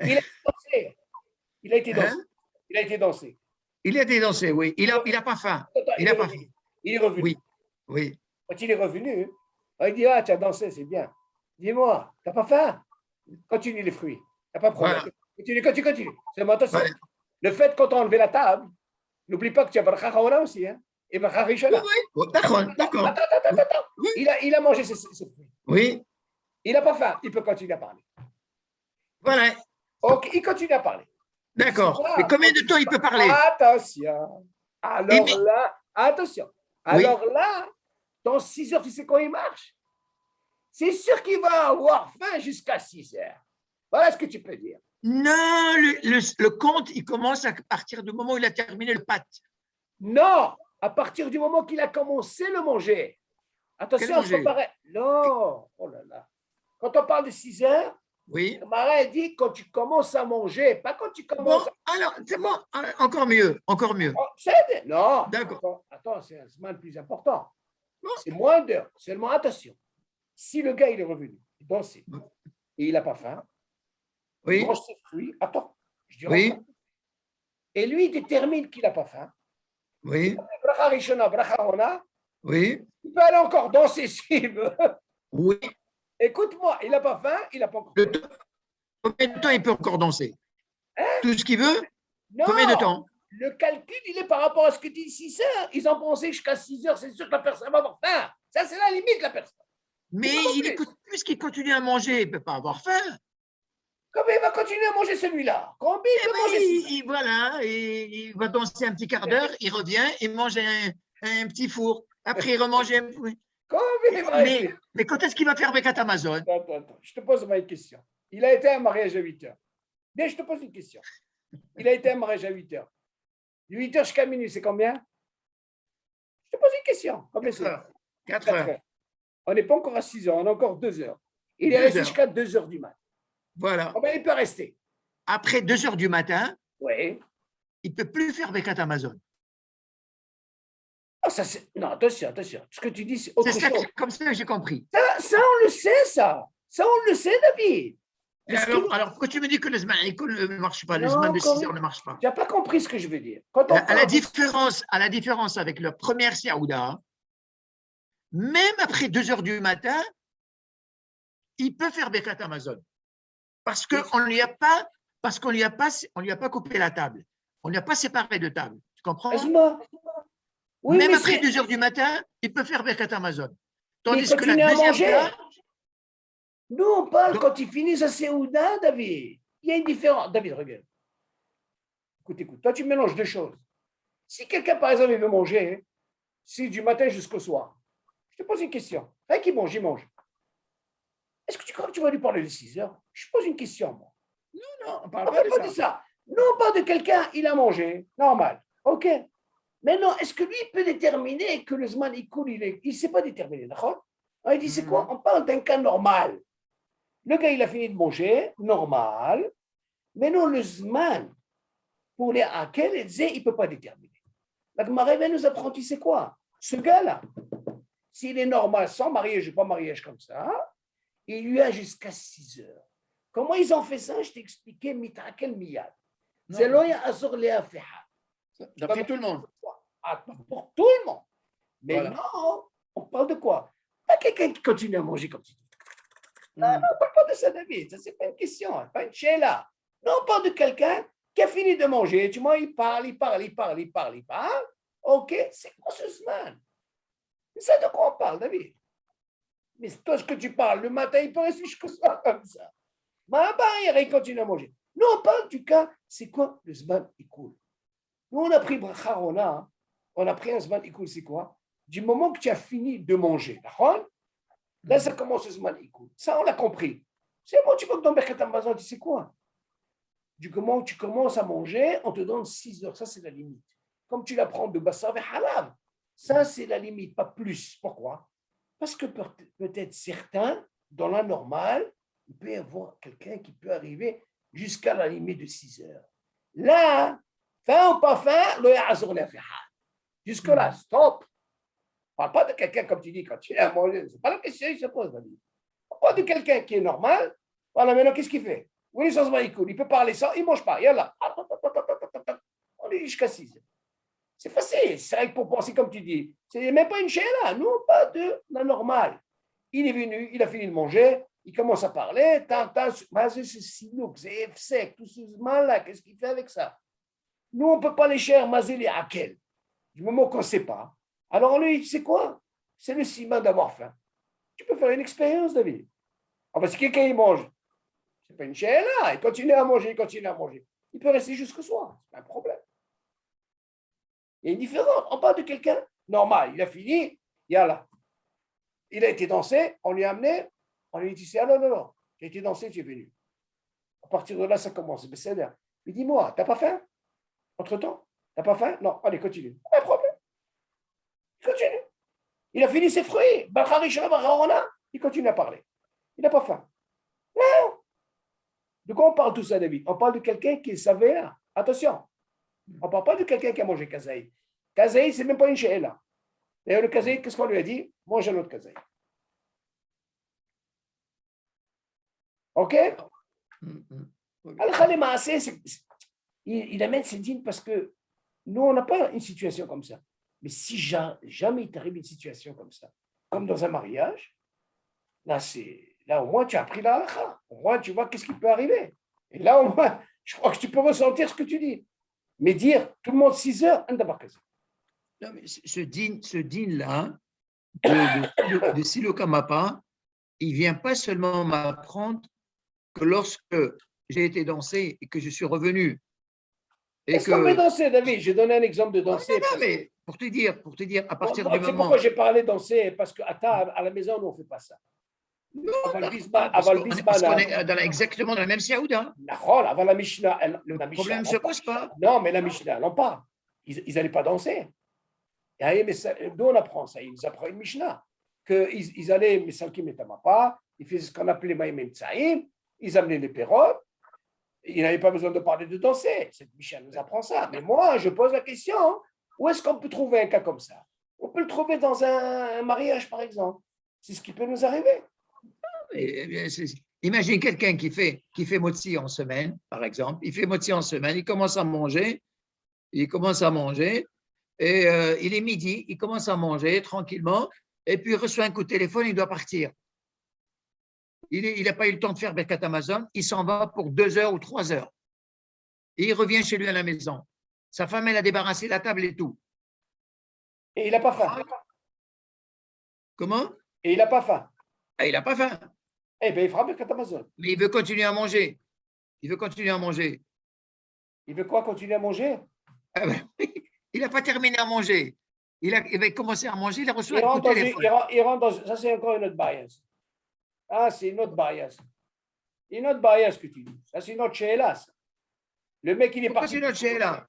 Il a dansé. Il a été dansé. Hein? Il a été dansé. Il a dénoncé, oui. Il n'a pas faim. Attends, Il est n'a pas revenu. faim. Il est revenu. Oui, oui. Quand il est revenu, il dit ah, tu as dansé, c'est bien. Dis-moi, tu n'as pas faim? Continue les fruits. Tu n'as pas de problème. Voilà. Continue. Seulement attention. Voilà. Le fait quand on a enlevé la table, n'oublie pas que tu as Bracha Haola aussi. Hein? Et Bracha Oui, Rishona. oui. D'accord. Attends. Oui. Il a mangé ses fruits. Oui, Il n'a pas faim. Il peut continuer à parler. voilà. Ok, il continue à parler. D'accord. Voilà. Mais combien de temps il peut parler? Attention. Alors Et là, attention. Oui. Alors là, dans 6 heures, tu sais quand il marche? C'est sûr qu'il va avoir faim jusqu'à 6 heures. Voilà ce que tu peux dire. Non, le compte, il commence à partir du moment où il a terminé le pâte. Non, à partir du moment qu'il a commencé le manger. Attention Quel à ce qu'on manger? paraît. Non, oh là là. Quand on parle de 6 heures, Oui. le marin dit quand tu commences à manger, pas quand tu Bon, commences à... alors, c'est bon. Encore mieux. Oh, non, D'accord. attends, c'est un semaine plus important. Bon. C'est moins d'heures. Seulement, attention. Si le gars, il est revenu, il dansait, et il n'a pas faim, il Oui, mange ses fruits, attends, je dis oui, encore. Et lui, il détermine qu'il n'a pas faim. oui, Bracha Rishona, Bracha Rona, oui, il peut aller encore danser s'il veut. oui. Écoute-moi, il n'a pas faim, il n'a pas encore faim. Combien de temps il peut encore danser? Hein? Tout ce qu'il veut? Non, Combien de temps? le calcul, il est par rapport à ce que dit 6 heures. Ils ont pensé jusqu'à 6 heures, c'est sûr que la personne va avoir faim. Ça, c'est la limite, la personne. Mais puisqu'il continue à manger, il ne peut pas avoir faim. Comment il va continuer à manger celui-là? Combien il peut manger celui-là? Voilà, il va danser un petit quart d'heure, il revient, il mange un petit four. Après, il remange un. Combien il va rester? Mais quand est-ce qu'il va faire Birkat Amazon? Attends. Je te pose une question. Il a été à un mariage à 8 heures. Bien, je te pose une question. Il a été à un mariage à 8 heures. De 8 heures jusqu'à minuit, c'est combien? Je te pose une question. Combien c'est? 4 4 heures. heures. On n'est pas encore à 6 heures, on a encore 2 heures. Il est 2 resté heures. jusqu'à 2 heures du matin. Voilà. Combien il peut rester? Après 2 heures du matin, Oui. il ne peut plus faire Birkat Amazon. Ah, ça, non, attention. Ce que tu dis, c'est autre C'est ça, chose. comme ça que j'ai compris. Ça, on le sait, ça. Ça, on le sait, David. Et alors, pourquoi tu me dis que le Zman ne marche pas? Le Non, Zman de 6 comme- heures ne marche pas. Tu n'as pas compris ce que je veux dire. Quand on À la parle différence avec la première Saouda, même après 2 heures du matin, il peut faire Birkat Amazon. Parce qu'on ne lui a pas coupé la table. On ne lui a pas séparé de table. Tu comprends? Laisse-moi. Oui, Même mais après c'est- 2 heures du matin, il peut faire Birkat Amazon. Mais Tandis que la continue à deuxième manger. fois, Nous, on parle Donc- quand il finit sa Séouda, David. Il y a une différence. David, regarde. Écoute. Toi, tu mélanges deux choses. Si quelqu'un, par exemple, il veut manger, c'est du matin jusqu'au soir. Je te pose une question. Rien qui mange, il mange. Est-ce que tu crois que tu vas lui parler de 6 heures? Je pose une question, moi. non, on ne On parle ne pas parle pas de ça. Nous, on parle de quelqu'un, il a mangé. Normal. OK. Maintenant, est-ce que lui il peut déterminer que le Zman, il coule, il ne sait pas déterminer, d'accord? Il dit, c'est quoi? On parle d'un cas normal. Le gars, il a fini de manger, normal. Mais non, le Zman, pour les Akel, il ne peut pas déterminer. La Gemara nous apprend, tu sais quoi? Ce gars-là, s'il est normal, sans mariage, je pas mariage comme ça, il lui a jusqu'à 6 heures. Comment ils ont fait ça? Je t'ai expliqué, mitrakel miyad. C'est loya azor lea feha. D'après tout le monde. Pour tout le monde. Mais Voilà. non, on parle de quoi? Pas quelqu'un qui continue à manger comme tu dis. Non, on ne parle pas de ça, David. Ça, c'est pas une question, pas une chéla. Non, on parle de quelqu'un qui a fini de manger. Tu vois, il parle. OK, c'est quoi ce semaine? C'est ça de quoi on parle, David. Mais toi, ce que tu parles, le matin, il peut rester jusqu'au soir comme ça. Il continue à manger. Nous, on parle du cas, c'est quoi le Zman Ikoul? Nous, on a pris Bracharona, on a pris un Zman Ikoul, c'est quoi? Du moment que tu as fini de manger, d'accord? Là, ça commence le Zman Ikoul. Ça, on l'a compris. C'est bon, tu vas dans Birkat Hamazon, tu sais quoi? Du moment que tu commences à manger, on te donne 6 heures. Ça, c'est la limite. Comme tu l'apprends de Bassar et Halab. Ça, c'est la limite, pas plus. Pourquoi? Parce que peut-être certains, dans la normale, il peut y avoir quelqu'un qui peut arriver jusqu'à la limite de 6 heures. Là, fin ou pas fin, le Yazor l'a fait. Jusque-là, stop. On ne parle pas de quelqu'un, comme tu dis, quand tu es à manger. Ce n'est pas la question qui se pose, David. On parle de quelqu'un qui est normal. Voilà, maintenant, qu'est-ce qu'il fait? Oui, sans il peut parler sans, il ne mange pas. Yallah. On est jusqu'à 6 heures. C'est facile, c'est vrai que pour penser comme tu dis. C'est même pas une chéla, nous, pas de la normale. Il est venu, il a fini de manger, il commence à parler, c'est sinouk, c'est sec, tout ce mal-là, qu'est-ce qu'il fait avec ça? Nous, on ne peut pas les cher, mazé les hakel, du moment qu'on ne sait pas. Alors, lui, tu sais quoi? C'est le siman d'avoir faim. Tu peux faire une expérience, David. Ah, parce que quelqu'un, il mange. C'est pas une chéla, il continue à manger, Il peut rester jusqu'au soir, c'est pas un problème. Il y a une différence. On parle de quelqu'un normal. Il a fini, il a été dansé, on lui a amené, on lui a dit, ah non, j'ai été dansé, tu es venu. À partir de là, ça commence. Il dit, moi, t'as pas faim? Entre-temps, t'as pas faim? Non, allez, continue. Pas de problème. Continue. Il a fini ses fruits. Il continue à parler. Il n'a pas faim. Non. De quoi on parle tout ça, David? On parle de quelqu'un qui savait là. Attention. On ne parle pas de quelqu'un qui a mangé kazaï. Kazaï, ce n'est même pas une chéla. D'ailleurs, le kazaï, qu'est-ce qu'on lui a dit? Mange un autre kazaï. OK? Al-Khalima, il amène ses dînes parce que nous, on n'a pas une situation comme ça. Mais si jamais il t'arrive une situation comme ça, comme dans un mariage, là au moins, tu as appris la halakha. Au moins, tu vois qu'est-ce qui peut arriver. Et là, au moins, je crois que tu peux ressentir ce que tu dis. Mais dire tout le monde 6 heures, un d'abord. Non, mais ce dîne-là, de Silo Kamapa, il ne vient pas seulement m'apprendre que lorsque j'ai été danser et que je suis revenu. Est-ce qu'on peut danser, David? J'ai donné un exemple de danser. Non, mais pour te dire, à partir du moment. C'est pourquoi j'ai parlé de danser, parce qu'à table, à la maison, nous, on ne fait pas ça. Non, parce qu'on est exactement dans la même Saouda. Avant la Mishnah. Le problème ne se pose pas. Non, mais la Mishnah, non pas. Ils n'allaient pas danser. D'où on apprend ça? Ils apprennent une Mishnah. Qu'ils allaient, mais Salkim et Tamapa, ils faisaient ce qu'on appelait Maïm Tsaïm, ils amenaient les perrottes, ils n'avaient pas besoin de parler de danser. Cette Mishnah nous apprend ça. Mais moi, je pose la question, où est-ce qu'on peut trouver un cas comme ça? On peut le trouver dans un mariage, par exemple. C'est ce qui peut nous arriver. Imagine quelqu'un qui fait motzi en semaine, par exemple. Il fait motzi en semaine, il commence à manger, et il est midi, il commence à manger tranquillement, et puis il reçoit un coup de téléphone, il doit partir. Il n'a pas eu le temps de faire Birkat Hamazon, il s'en va pour 2 heures ou 3 heures. Et il revient chez lui à la maison. Sa femme, elle a débarrassé la table et tout. Et il n'a pas faim. Comment? Et il n'a pas faim. Ah, il n'a pas faim. Eh bien, il fera Birkat Hamazon. Mais il veut continuer à manger. Il veut quoi continuer à manger? Ah ben, il n'a pas terminé à manger. Il va commencer à manger, il reçoit un coup de téléphone. Il rentre dans. Ça, c'est encore une autre bias. Ah, c'est une autre bias. Une autre bias que tu dis. Ça, c'est une autre chéla. Le mec, il est Pourquoi parti. c'est une autre chéla?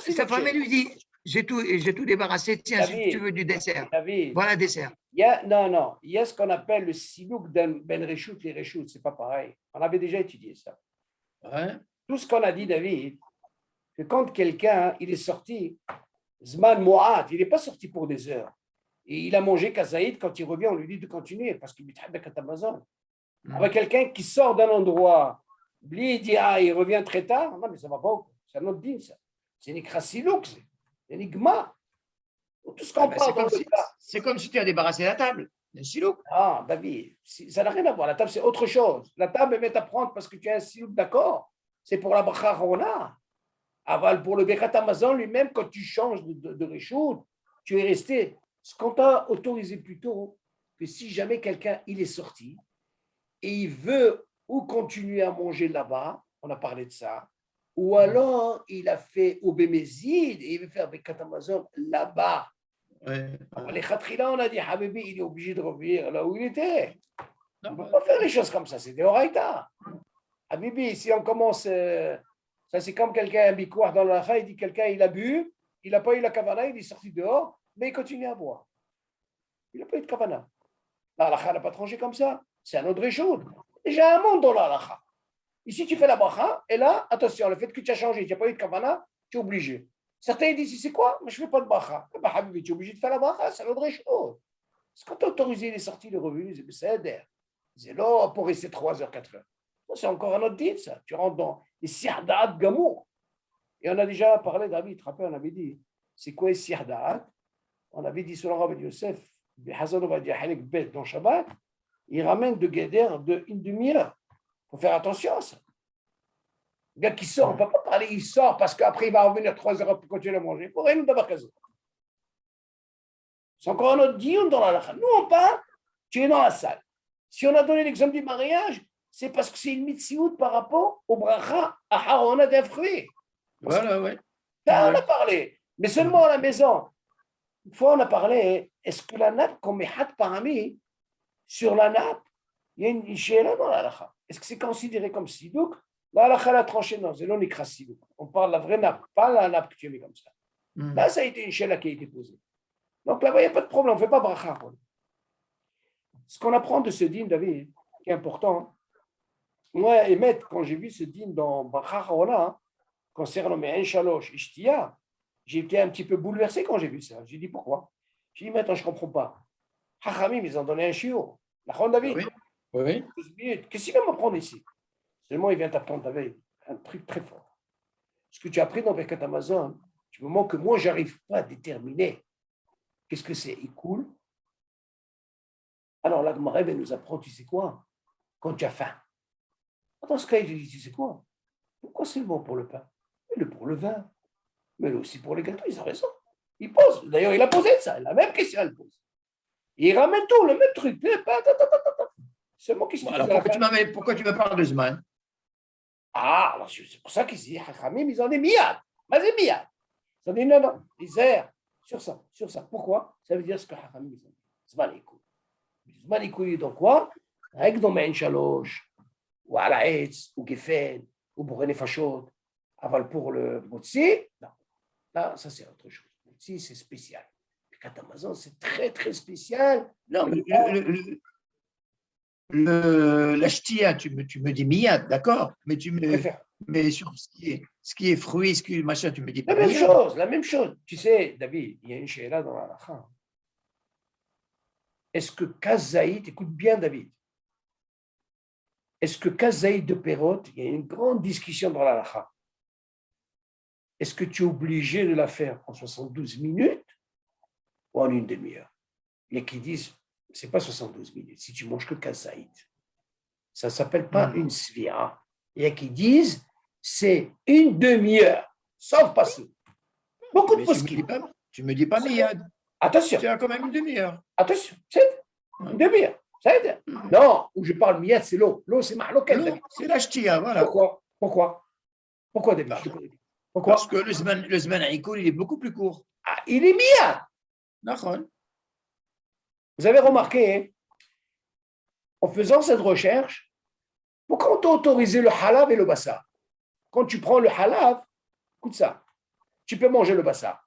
Sa femme, elle lui dit, j'ai tout débarrassé, tiens, David, si tu veux du dessert. David, voilà le dessert. Il y a ce qu'on appelle le sinouk ben reshout, les reshout, c'est pas pareil. On avait déjà étudié ça. Ouais. Tout ce qu'on a dit, David, que quand quelqu'un, il est sorti, Zman Moat, il n'est pas sorti pour des heures. Et il a mangé Kazaïd, quand il revient, on lui dit de continuer, parce qu'il est Amazon. Avec quelqu'un qui sort d'un endroit, il dit, ah, il revient très tard, non, mais ça ne va pas. C'est un autre din, ça. C'est une Ikrasilouk, c'est une Igma. Tout ce qu'on parle dans le cas. C'est comme si tu as débarrassé la table. Un silouk. Ah, David, ça n'a rien à voir. La table, c'est autre chose. La table, elle va t'apprendre parce que tu as un silouk, d'accord. C'est pour la Bracha Rona. Aval, pour le Birkat Amazon lui-même, quand tu changes de Réchoud, tu es resté. Ce qu'on t'a autorisé plutôt, que si jamais quelqu'un il est sorti et il veut ou continuer à manger là-bas, on a parlé de ça, ou alors il a fait au Bémézid et il veut faire Birkat Amazon là-bas. Ouais. Les Khatrila, on a dit, Habibi, il est obligé de revenir là où il était. On ne Non, peut pas faire les choses comme ça, c'est des Horaïta. Habibi, si on commence, ça c'est comme quelqu'un, un bikouar dans la il dit quelqu'un, il a bu, il n'a pas eu la kavana, il est sorti dehors, mais il continue à boire. Il n'a pas eu de kavana. La halakha n'a pas tranché comme ça. C'est un autre réchaud. Déjà un monde dans la halakha. Ici, tu fais la bracha, et là, attention, le fait que tu as changé, tu n'as pas eu de kavana, tu es obligé. Certains disent, c'est quoi? Mais je ne fais pas de bracha. Bah, Habibi, tu es obligé de faire la bracha, c'est un autre réchaud. Parce que quand tu as autorisé les sorties, les revenus, c'est d'air. C'est là pour rester 3 heures, 4 heures. C'est encore un autre deal, ça. Tu rentres dans les sirda'at gamour. Et on a déjà parlé, David, tu te rappelles, on avait dit, c'est quoi les sirda'at? On avait dit, selon Rabbi Yosef, dans Shabbat, il ramène de Guéder une demi-heure. Il faut faire attention à ça. Le gars qui sort, on ne peut pas parler, il sort parce qu'après il va revenir 3 heures pour continuer à manger. Il faut rien nous d'avoir raison. C'est encore un autre deal dans la lacha. Nous, on parle, tu es dans la salle. Si on a donné l'exemple du mariage, c'est parce que c'est une mitziout par rapport au bracha à Harona d'un fruit. voilà, ouais. Ça, on a parlé. Mais seulement à la maison. Une fois, on a parlé, est-ce que la nappe qu'on met hat parami, sur la nappe, il y a une chéla dans la lacha. Est-ce que c'est considéré comme sidouk? La lacha l'a tranché, non, c'est non ikras sidouk. On parle de la vraie nappe, pas la nappe que tu as mis comme ça. Là, ça a été une chéla qui a été posée. Donc là-bas, il n'y a pas de problème, on ne fait pas bracha. Ce qu'on apprend de ce dîme, David, qui est important, moi, Emet, quand j'ai vu ce dîme dans Bracha Harona, concernant mes Enshalosh, Ishtia, j'ai été un petit peu bouleversé quand j'ai vu ça. J'ai dit pourquoi? J'ai dit maintenant, je ne comprends pas. Hachamim, ils ont donné un chiot. La Chon David, Oui. qu'est-ce qu'il va m'apprendre ici? Seulement, il vient t'apprendre, David, un truc très fort. Ce que tu as appris dans Birkat Amazon, du moment que moi, je n'arrive pas à déterminer qu'est-ce que c'est Ikoul, alors la Gemara nous apprend, tu sais quoi? Quand tu as faim. Dans ce cas, il dit, tu sais quoi? Pourquoi c'est bon pour le pain? Mais pour le vin, mais aussi pour les gâteaux, ils ont raison. Il pose. D'ailleurs, il a posé ça. La même question, elle pose. Il ramène tout, le même truc. Seulement qu'est-ce Alors, pourquoi tu me parles de Zman? Ah, alors c'est pour ça qu'ils disent, Hachamim, ils ont des miyad. Mais c'est miyad. Ils ont dit non, non, ils errent sur ça, sur ça. Pourquoi? Ça veut dire ce que Hachamim, ils ont dit. Zman Ikoul. Zman Ikoul, donc quoi? Règle dans Ma'en Shalosh, ou à la Hetz, ou Gefen, ou pour les Fachot. Aval pour le Motsi, non. Là, ça c'est autre chose. Motsi, c'est spécial. Le Katamazon, c'est très, très spécial. Non, la ch'tia, tu me dis miyad, d'accord, mais mais sur ce qui est fruit, ce qui est machin, tu me dis pas la même miyad. chose, la même chose. Tu sais, David, il y a une chéra dans la lacha. Est-ce que Kazaïd, écoute bien, David, est-ce que Kazaïd de Perot, il y a une grande discussion dans la lacha. Est-ce que tu es obligé de la faire en 72 minutes ou en une demi-heure? Il y a qui disent, c'est pas 72 minutes, si tu manges que Kazaïd. Ça ne s'appelle pas une svia. Il y a qui disent, c'est une demi-heure, sauf passer. Beaucoup de possibilités. Tu me dis pas miyad. Attention. Tu as quand même une demi-heure. Attention, c'est une demi-heure. Ça aide. Non, où je parle miyad, c'est l'eau. L'eau, c'est mahloquel. C'est la ch'tia, voilà. Pourquoi David? Pourquoi? Parce que le Zman Ikoul, il est beaucoup plus court. Ah, il est miyad. D'accord. Vous avez remarqué, en faisant cette recherche, pourquoi on t'a autorisé le halab et le bassa? Quand tu prends le halab, écoute ça, tu peux manger le bassa.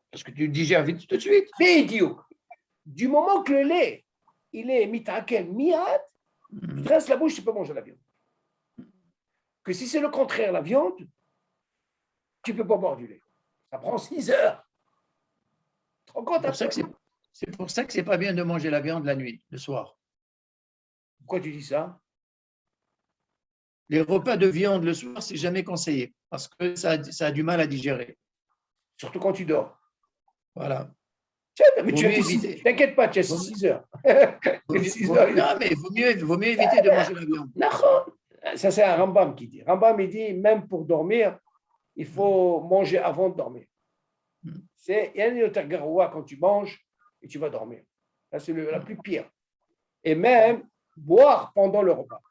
Parce que tu le digères vite tout de suite. C'est idiot. Du moment que le lait, il est mitakel, miyad, tu te restes la bouche, tu peux manger la viande. Que si c'est le contraire, la viande, tu ne peux pas boire du lait. Ça prend 6 heures. Tu te rends compte? C'est pour ça que c'est pas bien de manger la viande la nuit, le soir. Pourquoi tu dis ça? Les repas de viande le soir, c'est jamais conseillé parce que ça a du mal à digérer. Surtout quand tu dors. Voilà. Tiens, mais Vaut tu as mieux tes éviter. t'inquiète pas, tu as Vaut 6 heures. Vaut Les mieux- 6 vaut- heures, non, mais vaut mieux éviter de manger la viande. D'accord. Ça, c'est un Rambam qui dit. Rambam, il dit, même pour dormir, il faut manger avant de dormir. Il y a une yoter garoua quand tu manges et tu vas dormir. Ça, c'est la plus pire. Et même boire pendant le repas.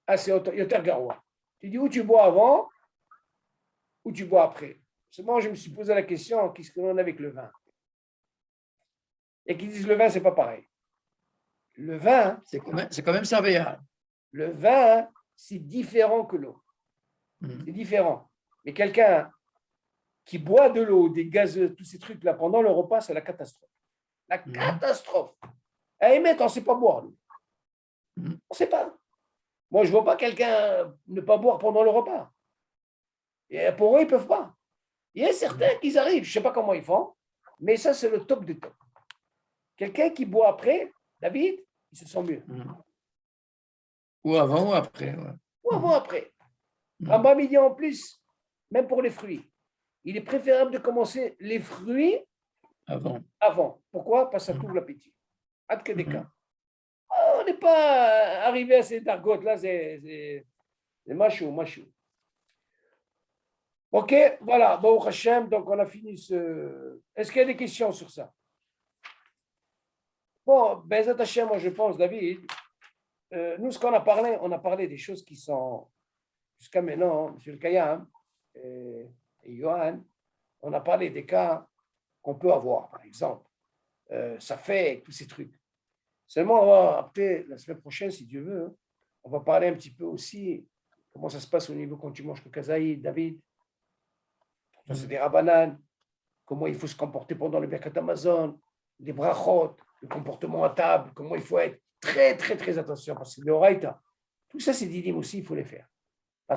Ah, c'est yoter garoua. Tu dis, ou tu bois avant, ou tu bois après. Seulement, je me suis posé la question, qu'est-ce qu'on a avec le vin? Et qui disent le vin, c'est pas pareil. Le vin, C'est quand même surveillable. le vin, c'est différent que l'eau. C'est différent. Mais quelqu'un qui boit de l'eau, des gazeux, tous ces trucs-là pendant le repas, c'est la catastrophe. La catastrophe. À émettre, on ne sait pas boire. Nous. On ne sait pas. Moi, je ne vois pas quelqu'un ne pas boire pendant le repas. Et pour eux, ils ne peuvent pas. Il y a certains qui arrivent, je ne sais pas comment ils font, mais ça, c'est le top du top. Quelqu'un qui boit après, David, il se sent mieux. Ou avant ou après. Ouais. Ou avant, après. Rambam, il dit en plus, même pour les fruits, il est préférable de commencer les fruits avant. Pourquoi? Parce que ça t'ouvre l'appétit. Hâte que des cas. On n'est pas arrivé à ces argotes-là, c'est machou. Ok, voilà, Baruch Hashem, donc on a fini ce. Est-ce qu'il y a des questions sur ça? Bon, Bezat Hashem, moi je pense, David, nous, ce qu'on a parlé des choses qui sont, jusqu'à maintenant, M. le Kayam et Johan, on a parlé des cas qu'on peut avoir, par exemple. Ça fait tous ces trucs. Seulement, on va, après, la semaine prochaine, si Dieu veut, on va parler un petit peu aussi comment ça se passe au niveau quand tu manges le kazaï, David. Ça, c'est des rabbanan. Comment il faut se comporter pendant le Birkat Amazon, les brachot, le comportement à table, comment il faut être très, très, très attention, parce que le Horaïta, tout ça, c'est dinim aussi, il faut les faire.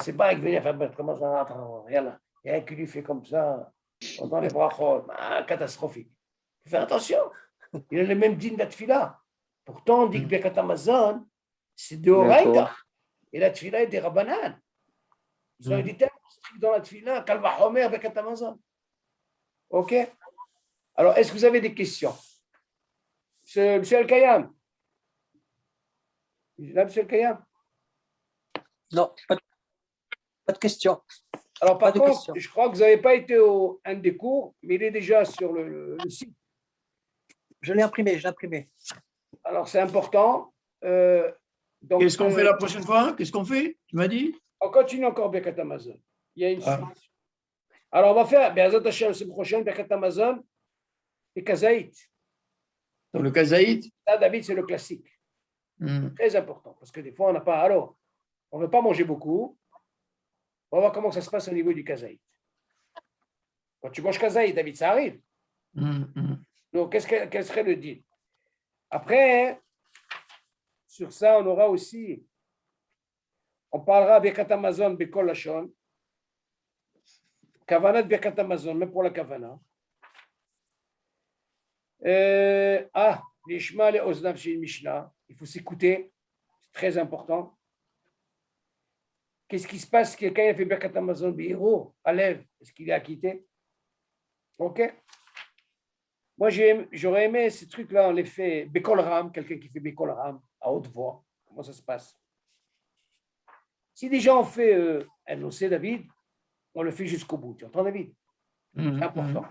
C'est pas avec venir faire le Birkat Amazon, attends, regarde, il y a un qui lui fait comme ça, pendant les brachot, catastrophique. Il faut faire attention. Il a le même din d'Atfila. Pourtant, on dit que Birkat Amazon, c'est de Horaïta. Et la Tfila est des rabbanan. Ils ont été tellement stricts dans la Tfila, Kalva Homer, Birkat Amazon. OK? Alors, est-ce que vous avez des questions? Monsieur Al-Kayam? Là, Monsieur Al-Kayam? Non, pas de question. Alors, par contre, je crois que vous n'avez pas été au un des cours, mais il est déjà sur le site. Je l'ai imprimé. Alors, c'est important. Qu'est-ce qu'on fait la prochaine fois? Qu'est-ce qu'on fait? Tu m'as dit? On continue encore Birkat Amazon. Il y a une suite. Alors, on va faire, Be'ezat Hashem, la semaine prochaine, Birkat Amazon et Kazaït. Dans le kazaït? Ça, David, c'est le classique. Très important, parce que des fois, on n'a pas. Alors, on ne veut pas manger beaucoup. On va voir comment ça se passe au niveau du kazaït. Quand tu manges kazaït, David, ça arrive. Donc, quel serait le deal? Après, sur ça, on aura aussi, on parlera Birkat Amazon, Bekol Lashon, Kavanat Birkat Amazon, même pour la Kavana. L'Ishma, les Oznav chez Mishnah, il faut s'écouter, c'est très important. Qu'est-ce qui se passe si quelqu'un a fait Birkat Amazon, Bihiro, Alev, est-ce qu'il est acquitté? Ok. Moi, j'aurais aimé ces trucs-là, on les fait Bekol Ram, quelqu'un qui fait Bekol Ram à haute voix. Comment ça se passe? Si des gens ont fait un OC, David, on le fait jusqu'au bout. Tu entends, David? C'est important.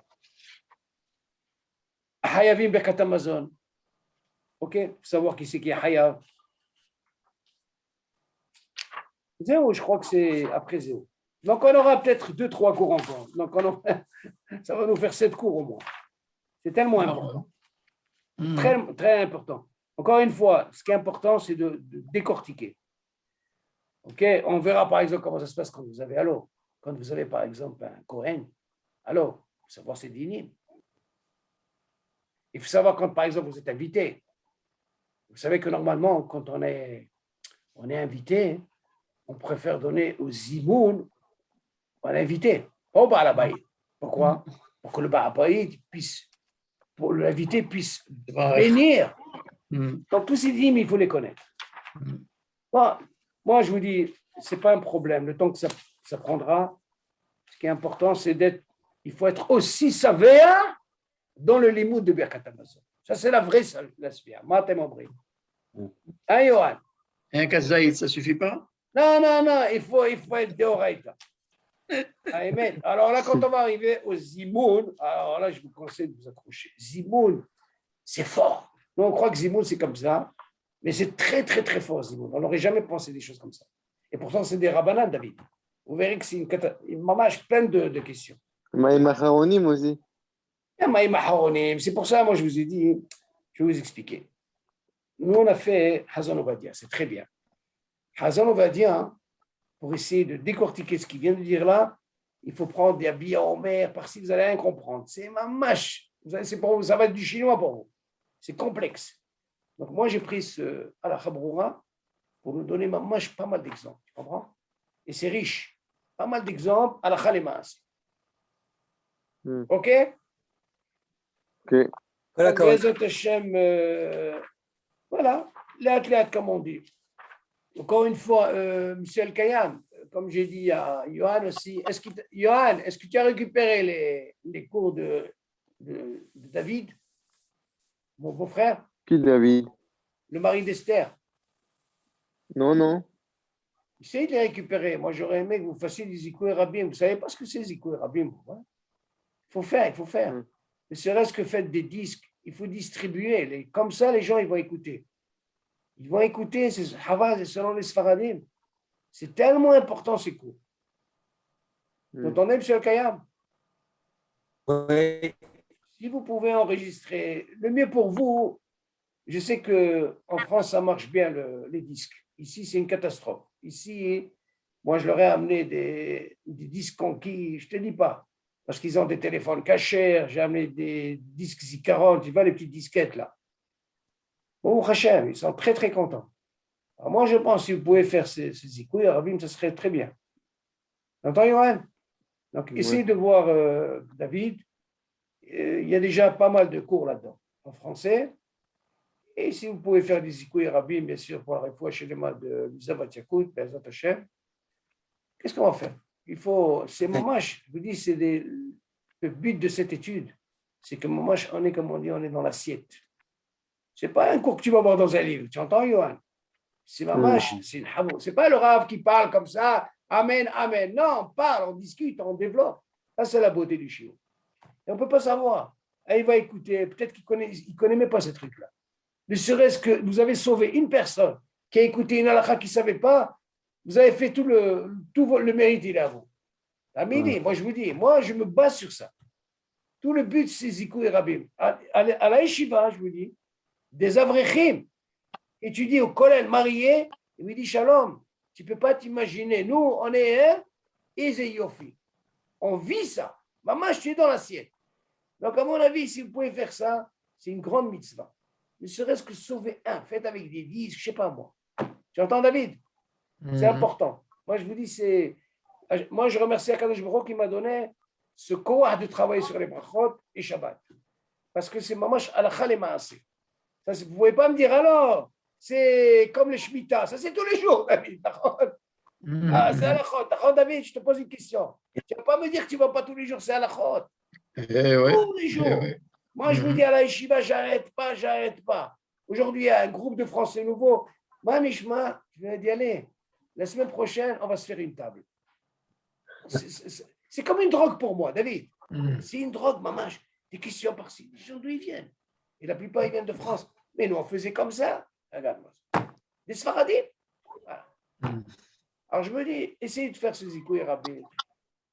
Hayavim Birkat Amazon. Ok? Il faut savoir qui c'est qui est Hayav. Zéro, je crois que c'est après zéro. Donc, on aura peut-être 2-3 cours encore. Donc, ça va nous faire 7 cours au moins. C'est tellement important. Très, très important. Encore une fois, ce qui est important, c'est de décortiquer. Ok? On verra par exemple comment ça se passe quand vous avez par exemple un Kohen. Alors, il faut savoir c'est dinim. Il faut savoir quand par exemple vous êtes invité. Vous savez que normalement, quand on est invité, on préfère donner aux zimoun à l'invité, pas au balabaï. Pourquoi? pour que le Ba'apaïd puisse, pour l'invité puisse Bah, bénir. hmm. Donc, tous ces dîmes, il faut les connaître. Moi, je vous dis, ce n'est pas un problème. Le temps que ça prendra, ce qui est important, c'est il faut être aussi savéa dans le limoud de Birkat Hamazon. Ça, c'est la vraie sphère. Matem Obri. Hein, Yohan? Et un kazaïd, ça suffit pas? Non, il faut être déoraïta. Amen. Alors là, quand on va arriver au Zimoun, alors là, je vous conseille de vous accrocher. Zimoun, c'est fort. Nous, on croit que Zimoun, c'est comme ça, mais c'est très, très, très fort, Zimoun. On n'aurait jamais pensé des choses comme ça. Et pourtant, c'est des rabbanades, David. Vous verrez que c'est une mamage pleine de questions. Maïm Acharonim aussi. C'est pour ça, moi, je vous ai dit, je vais vous expliquer. Nous, on a fait Hazan Ovadia, c'est très bien. Hazan Ovadia, pour essayer de décortiquer ce qu'il vient de dire là, il faut prendre des habits en mer, par-ci, vous allez rien comprendre. C'est ma mâche. Ça va être du chinois pour vous. C'est complexe. Donc, moi, j'ai pris ce à la Khabroura pour nous donner ma mâche pas mal d'exemples. Tu comprends? Et c'est riche. Pas mal d'exemples à la Khalemas. OK? Ok. D'accord. Voilà, l'athlète, comme on dit. Encore une fois, Monsieur El Kayam, comme j'ai dit à Johan aussi, Johan, est-ce que tu as récupéré les cours de David, mon beau-frère, Qui David? le mari d'Esther? Non. Essayez de les récupérer. Moi, j'aurais aimé que vous fassiez des Zikoué Rabim. Vous ne savez pas ce que c'est Zikoué Rabim? Il faut faire. Ne serait-ce que faites des disques. Il faut distribuer. Comme ça, les gens, ils vont écouter. Ils vont écouter, c'est selon les Sfaradim. C'est tellement important, ces cours. Vous entendez, M. Kayam? Oui. Si vous pouvez enregistrer, le mieux pour vous, je sais qu'en France, ça marche bien, les disques. Ici, c'est une catastrophe. Ici, moi, je leur ai amené des disques conquis, je ne te dis pas, parce qu'ils ont des téléphones cachés. J'ai amené des disques i40, tu vois, les petites disquettes là. Bon, Hachem, ils sont très, très contents. Alors moi, je pense que si vous pouvez faire ces zikouïs, Rabim, ce serait très bien. T'entends, Yohan? Donc, essayez de voir David. Il y a déjà pas mal de cours là-dedans, en français. Et si vous pouvez faire des zikouïs, Rabim, bien sûr, pour la réfoua chez les mains de Zavat Yakout, Bezat Hashem, qu'est-ce qu'on va faire? C'est mamash, je vous dis, le but de cette étude, c'est que mamash, on est, comme on dit, on est dans l'assiette. Ce n'est pas un cours que tu vas voir dans un livre, tu entends, Yohan? C'est mamash, c'est une habo. Ce n'est pas le Rav qui parle comme ça, amen, amen. Non, on parle, on discute, on développe. Ça, c'est la beauté du chiot. Et on ne peut pas savoir. Et il va écouter, peut-être qu'il ne connaît même pas ces trucs-là. Ne serait-ce que vous avez sauvé une personne qui a écouté une halakha qui ne savait pas, vous avez fait tout le mérite, il est à vous. Amini, moi je vous dis, moi je me base sur ça. Tout le but, c'est Zikou et Rabim. À la yeshiva, je vous dis, des avrechim, étudie au collège marié, il me dit Shalom, tu ne peux pas t'imaginer, nous, on est Yofi. On vit ça. Maman, je suis dans l'assiette. Donc, à mon avis, si vous pouvez faire ça, c'est une grande mitzvah. Ne serait-ce que sauver un, faites avec des disques, je ne sais pas moi. Tu entends, David? C'est important. Moi, je vous dis, moi, je remercie Akadosh Baruch Hu qui m'a donné ce courage de travailler sur les brachot et Shabbat. Parce que c'est mamash halakha le maaseh. Vous ne pouvez pas me dire alors, c'est comme les Shemitah, ça c'est tous les jours, David. C'est halachot. David, je te pose une question. Tu ne vas pas me dire que tu ne vas pas tous les jours, c'est halachot. Tous les jours. Moi, je vous dis à la yeshiva, j'arrête pas. Aujourd'hui, il y a un groupe de Français nouveaux. Moi, Mishma, je vais dire, allez, la semaine prochaine, on va se faire une table. C'est comme une drogue pour moi, David. C'est une drogue, maman. Des questions par-ci. Les gens d'où ils viennent. Et la plupart, ils viennent de France. Mais nous, on faisait comme ça. Regarde-moi. Des Sfaradim. Voilà. Alors, je me dis, essayez de faire ce zikouï rabbi.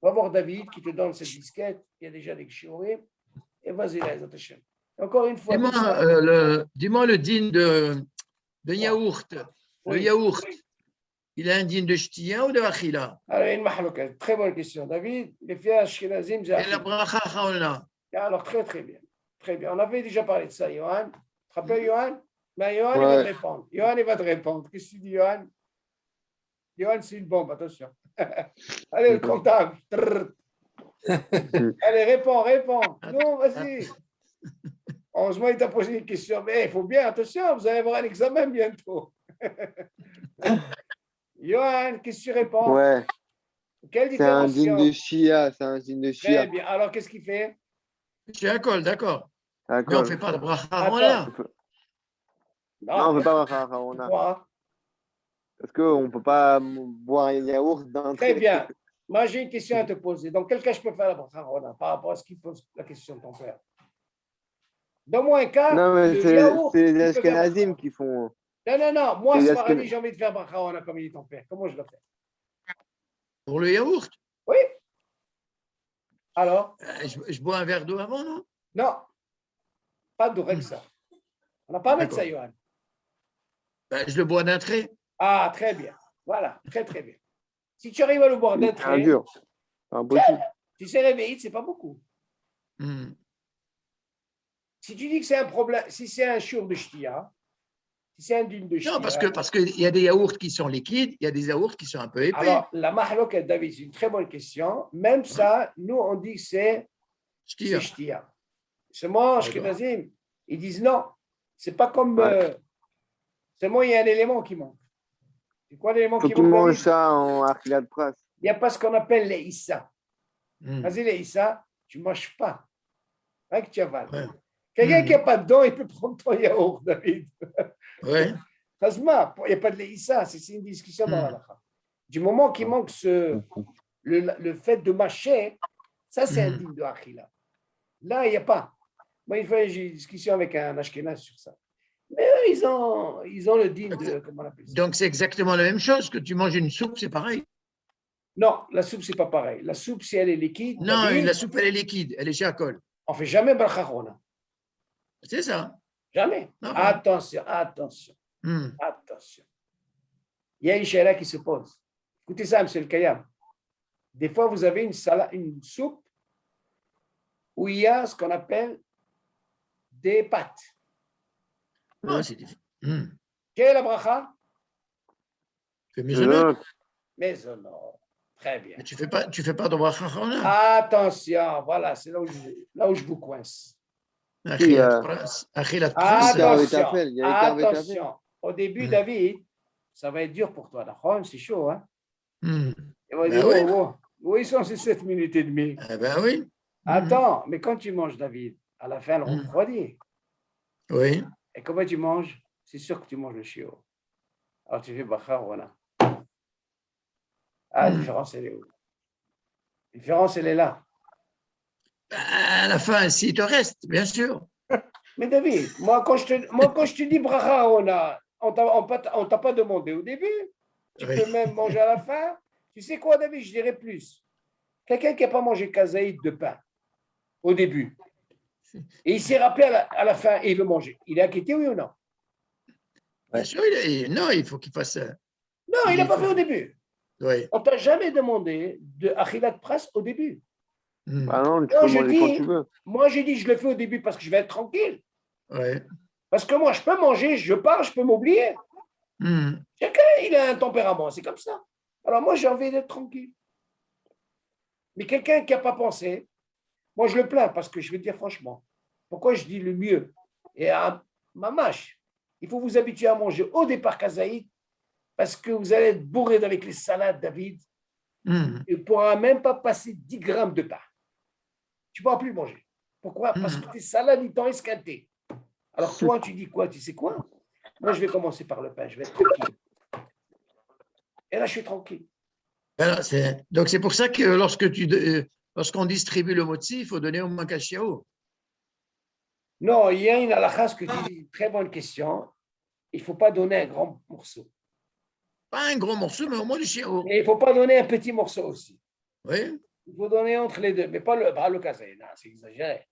Va voir David qui te donne cette disquette. Il y a déjà des chiourés. Et vas-y, là, Hashem. Encore une fois. Dis-moi le din de yaourt. Le yaourt, il a un din de shtia ou de achila? Alors, une mahlouka. Très bonne question, David. Les filles ashkenazim, et la bracha chaona. Alors, très, très bien. Très bien. On avait déjà parlé de ça, Johan. Tu te rappelles, Johan? Mais Johan, il va te répondre. Johan, il va te répondre. Qu'est-ce que tu dis, Johan? Johan, c'est une bombe, attention. Allez, le comptable. Allez, réponds. Non, vas-y. Heureusement, il t'a posé une question. Mais il faut bien, attention, vous allez avoir un examen bientôt. Johan, qu'est-ce que tu réponds? Ouais, Quelle c'est un dîme de différenciation? Chia. C'est un dîme de Très Chia. bien. Alors, qu'est-ce qu'il fait? J'ai un col, d'accord. Mais on ne D'accord. fait pas de bracha Attends. là. Non, on Non, ne peut pas faire on a. quoi? Parce qu'on ne peut pas boire un yaourt Très d'entrée. bien. Moi, j'ai une question à te poser. Dans quel cas je peux faire la bracha Rona par rapport à ce qu'il pose la question de ton père? Donne-moi un cas, Non, mais le c'est yaourt, les tu peux faire bracha Ashkenazim Rona. qui font. Non. Moi, C'est les Sfaradi, Ashkenazim. j'ai envie de faire bracha Rona comme il dit ton père. Comment je le fais? Pour le yaourt, Oui. Alors? je bois un verre d'eau avant, non? Non. Pas de ça. On n'a pas à mettre ça, D'accord. Johan. Ben, je le bois d'un trait. Ah, très bien. Voilà, très bien. Si tu arrives à le boire d'un C'est un trait, dur. C'est impossible. si c'est réveillé, c'est pas beaucoup. Hmm. Si tu dis que c'est un problème, si c'est un chour de ch'tia, si c'est un dune de Non, ch'tia, parce qu'il y a des yaourts qui sont liquides, il y a des yaourts qui sont un peu épais. alors la mahlok David, c'est une très bonne question. Même ça, nous, on dit que c'est Ch'tia. ch'tia. Seulement, D'accord. Ashkenazim, ils disent non, c'est pas comme. Ouais. Seulement, il y a un élément qui manque. C'est quoi l'élément Faut qui qu'ils manque, mangent David? ça en Achilat Pras. Il n'y a pas ce qu'on appelle les issa. Hmm. Vas-y, les issa, tu ne manges pas. Rien que tu avales. Ouais. Quelqu'un Hmm. qui n'a pas de dents, il peut prendre ton yaourt, David. Ouais. Chazma, il n'y a pas de l'issa, c'est une discussion dans la lacha. Du moment qu'il manque le fait de mâcher, ça c'est un digne de achila. Là, il n'y a pas. Moi, une fois, j'ai eu une discussion avec un Ashkenaz sur ça. Mais eux, ils ont le digne de. Comment on appelle ça? Donc, c'est exactement la même chose que tu manges une soupe, c'est pareil. Non, la soupe, c'est pas pareil. La soupe, si elle est liquide, Non, David, la soupe, elle est liquide, elle est chacol. on ne fait jamais bracha rona. C'est ça. Jamais. Ah bon. Attention. Hmm. Il y a une chéra qui se pose. Écoutez ça, monsieur le Kayam. Des fois, vous avez une soupe où il y a ce qu'on appelle des pâtes. Non, c'est difficile. Hmm. Quelle est la bracha? Tu fais maisonnette. Mais non. Très bien. Mais tu fais pas de bracha là. Attention, voilà, c'est là où je vous coince. Achilat pras. Attention. Au début, David, ça va être dur pour toi. D'accord? C'est chaud, hein? Hmm. Il va Ben dire, oui. où ils sont ces 7 minutes et demie? Eh ben oui. Attends, mais quand tu manges, David, à la fin, on refroidit. Oui. Et comment tu manges? C'est sûr que tu manges le chiot. Alors tu fais bracha, voilà. Ah, la différence, elle est où? La différence, elle est là. À la fin, s'il te reste, bien sûr. Mais David, moi, quand je te dis bracha, on t'a pas demandé au début. Tu peux même manger à la fin. Tu sais quoi, David? Je dirais plus. Quelqu'un qui n'a pas mangé kazaïd de pain au début, et il s'est rappelé à la fin et il veut manger. Il est inquiété, oui ou non? Bien sûr, non, il faut qu'il fasse. Non, il n'a pas fait au début. Oui. On t'a jamais demandé de achilat pras au début. Bah non, tu Moi, peux je manger quand dis, tu veux. moi, j'ai dit, je le fais au début parce que je vais être tranquille. Oui. Parce que moi, je peux manger, je parle, je peux m'oublier. Chacun, il a un tempérament, c'est comme ça. Alors moi, j'ai envie d'être tranquille. Mais quelqu'un qui n'a pas pensé, moi, je le plains parce que je vais te dire franchement, pourquoi je dis le mieux? Et à mamache, il faut vous habituer à manger au départ kazaïd parce que vous allez être bourré avec les salades, David. Et tu ne pourras même pas passer 10 grammes de pain. Tu ne pourras plus manger. Pourquoi? Parce que tes salades, ils t'ont esquinté. Alors toi, tu dis quoi? Tu sais quoi? Moi, je vais commencer par le pain. Je vais être tranquille. Et là, je suis tranquille. Voilà, donc, c'est pour ça que lorsqu'on distribue le motzi, il faut donner au moins kashiao. Non, il y a une halakha que tu dis, très bonne question. Il ne faut pas donner un grand morceau. Pas un gros morceau, mais au moins du chiao. Et il ne faut pas donner un petit morceau aussi. Oui. Il faut donner entre les deux, mais pas le kazaïd. C'est exagéré.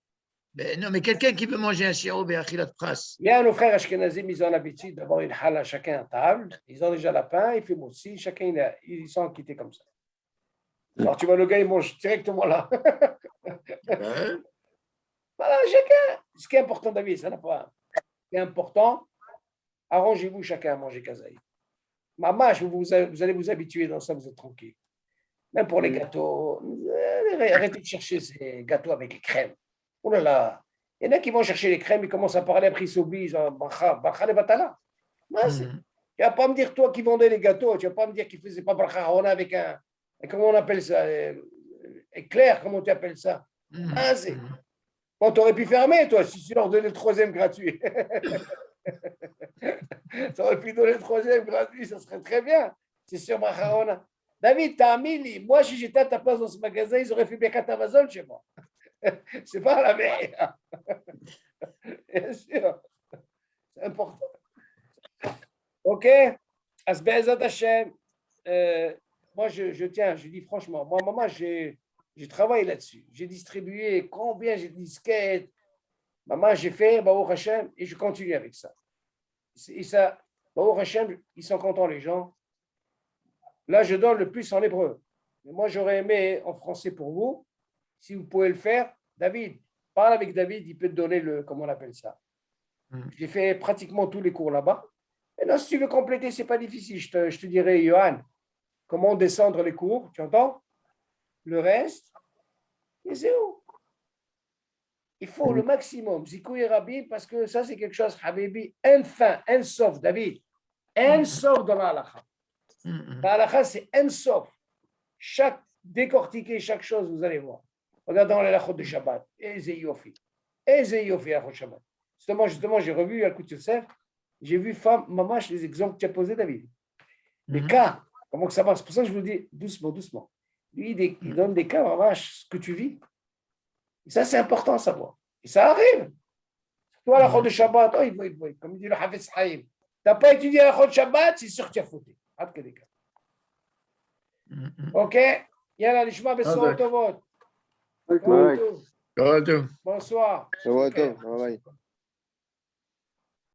Mais non, mais quelqu'un qui veut manger un chiao, ben achilat pras. Il y a nos frères ashkenazim, ils ont l'habitude d'avoir une halakha chacun à table. Ils ont déjà la pain, il fait aussi, chacun, ils sont quittés comme ça. Alors tu vois, le gars, il mange directement là. Voilà, chacun. Ce qui est important, David, ça n'a pas. Ce qui est important, arrangez-vous chacun à manger kazaï. Maman, vous allez vous habituer dans ça, vous êtes tranquille. Même pour les gâteaux. Arrêtez de chercher ces gâteaux avec les crèmes. Oh là là. Il y en a qui vont chercher les crèmes, ils commencent à parler après ils s'oublient. Ils ont bracha le batala. Tu vas pas me dire, toi qui vendais les gâteaux, tu vas pas me dire qu'il faisait pas bracha avec un. Comment on appelle ça éclair, comment tu appelles ça c'est. Bon, tu aurais pu fermer, toi, si tu leur donnais le troisième gratuit. Tu aurais pu donner le troisième gratuit, ça serait très bien. C'est sur Maharona. David, t'as mis, moi, si j'étais à ta place dans ce magasin, ils auraient fait Birkat Amazon chez moi. C'est pas la meilleure. Bien sûr. C'est important. OK? Asbezat Hashem. Moi, je tiens, je dis franchement, moi, maman, j'ai travaillé là-dessus. J'ai distribué combien j'ai de disquettes. Maman, j'ai fait, Baruch Hashem, et je continue avec ça. Et ça, Baruch Hashem, ils sont contents, les gens. Là, je donne le plus en hébreu. Mais moi, j'aurais aimé en français pour vous. Si vous pouvez le faire, David, parle avec David, il peut te donner le, comment on appelle ça. J'ai fait pratiquement tous les cours là-bas. Maintenant, si tu veux compléter, ce n'est pas difficile. Je te dirai, Johan, comment descendre les cours, tu entends? Le reste, et c'est où? Il faut le maximum. Zikoui Rabbi, parce que ça, c'est quelque chose, Habibi, enfin, un sauf, David. Un sauf dans la halakha. La halakha, c'est un sauf. Décortiquer chaque chose, vous allez voir. Regardons les halachot de Shabbat. Eze yofi, halachot de Shabbat. Justement, j'ai revu Al-Kut Yosef. J'ai vu maman, les exemples que tu as posés, David. Les cas, comment que ça marche. C'est pour ça que je vous dis doucement, doucement. Lui, il donne des cas, maman, ce que tu vis. Et ça, c'est important à savoir. Et ça arrive. Toi, la de Shabbat, il voit, comme dit le Hafiz Haïm. Tu n'as pas étudié la de Shabbat, c'est sûr que tu as fauté. OK? Yalla, l'ishma besoin de vote. Bonsoir. Bye bye.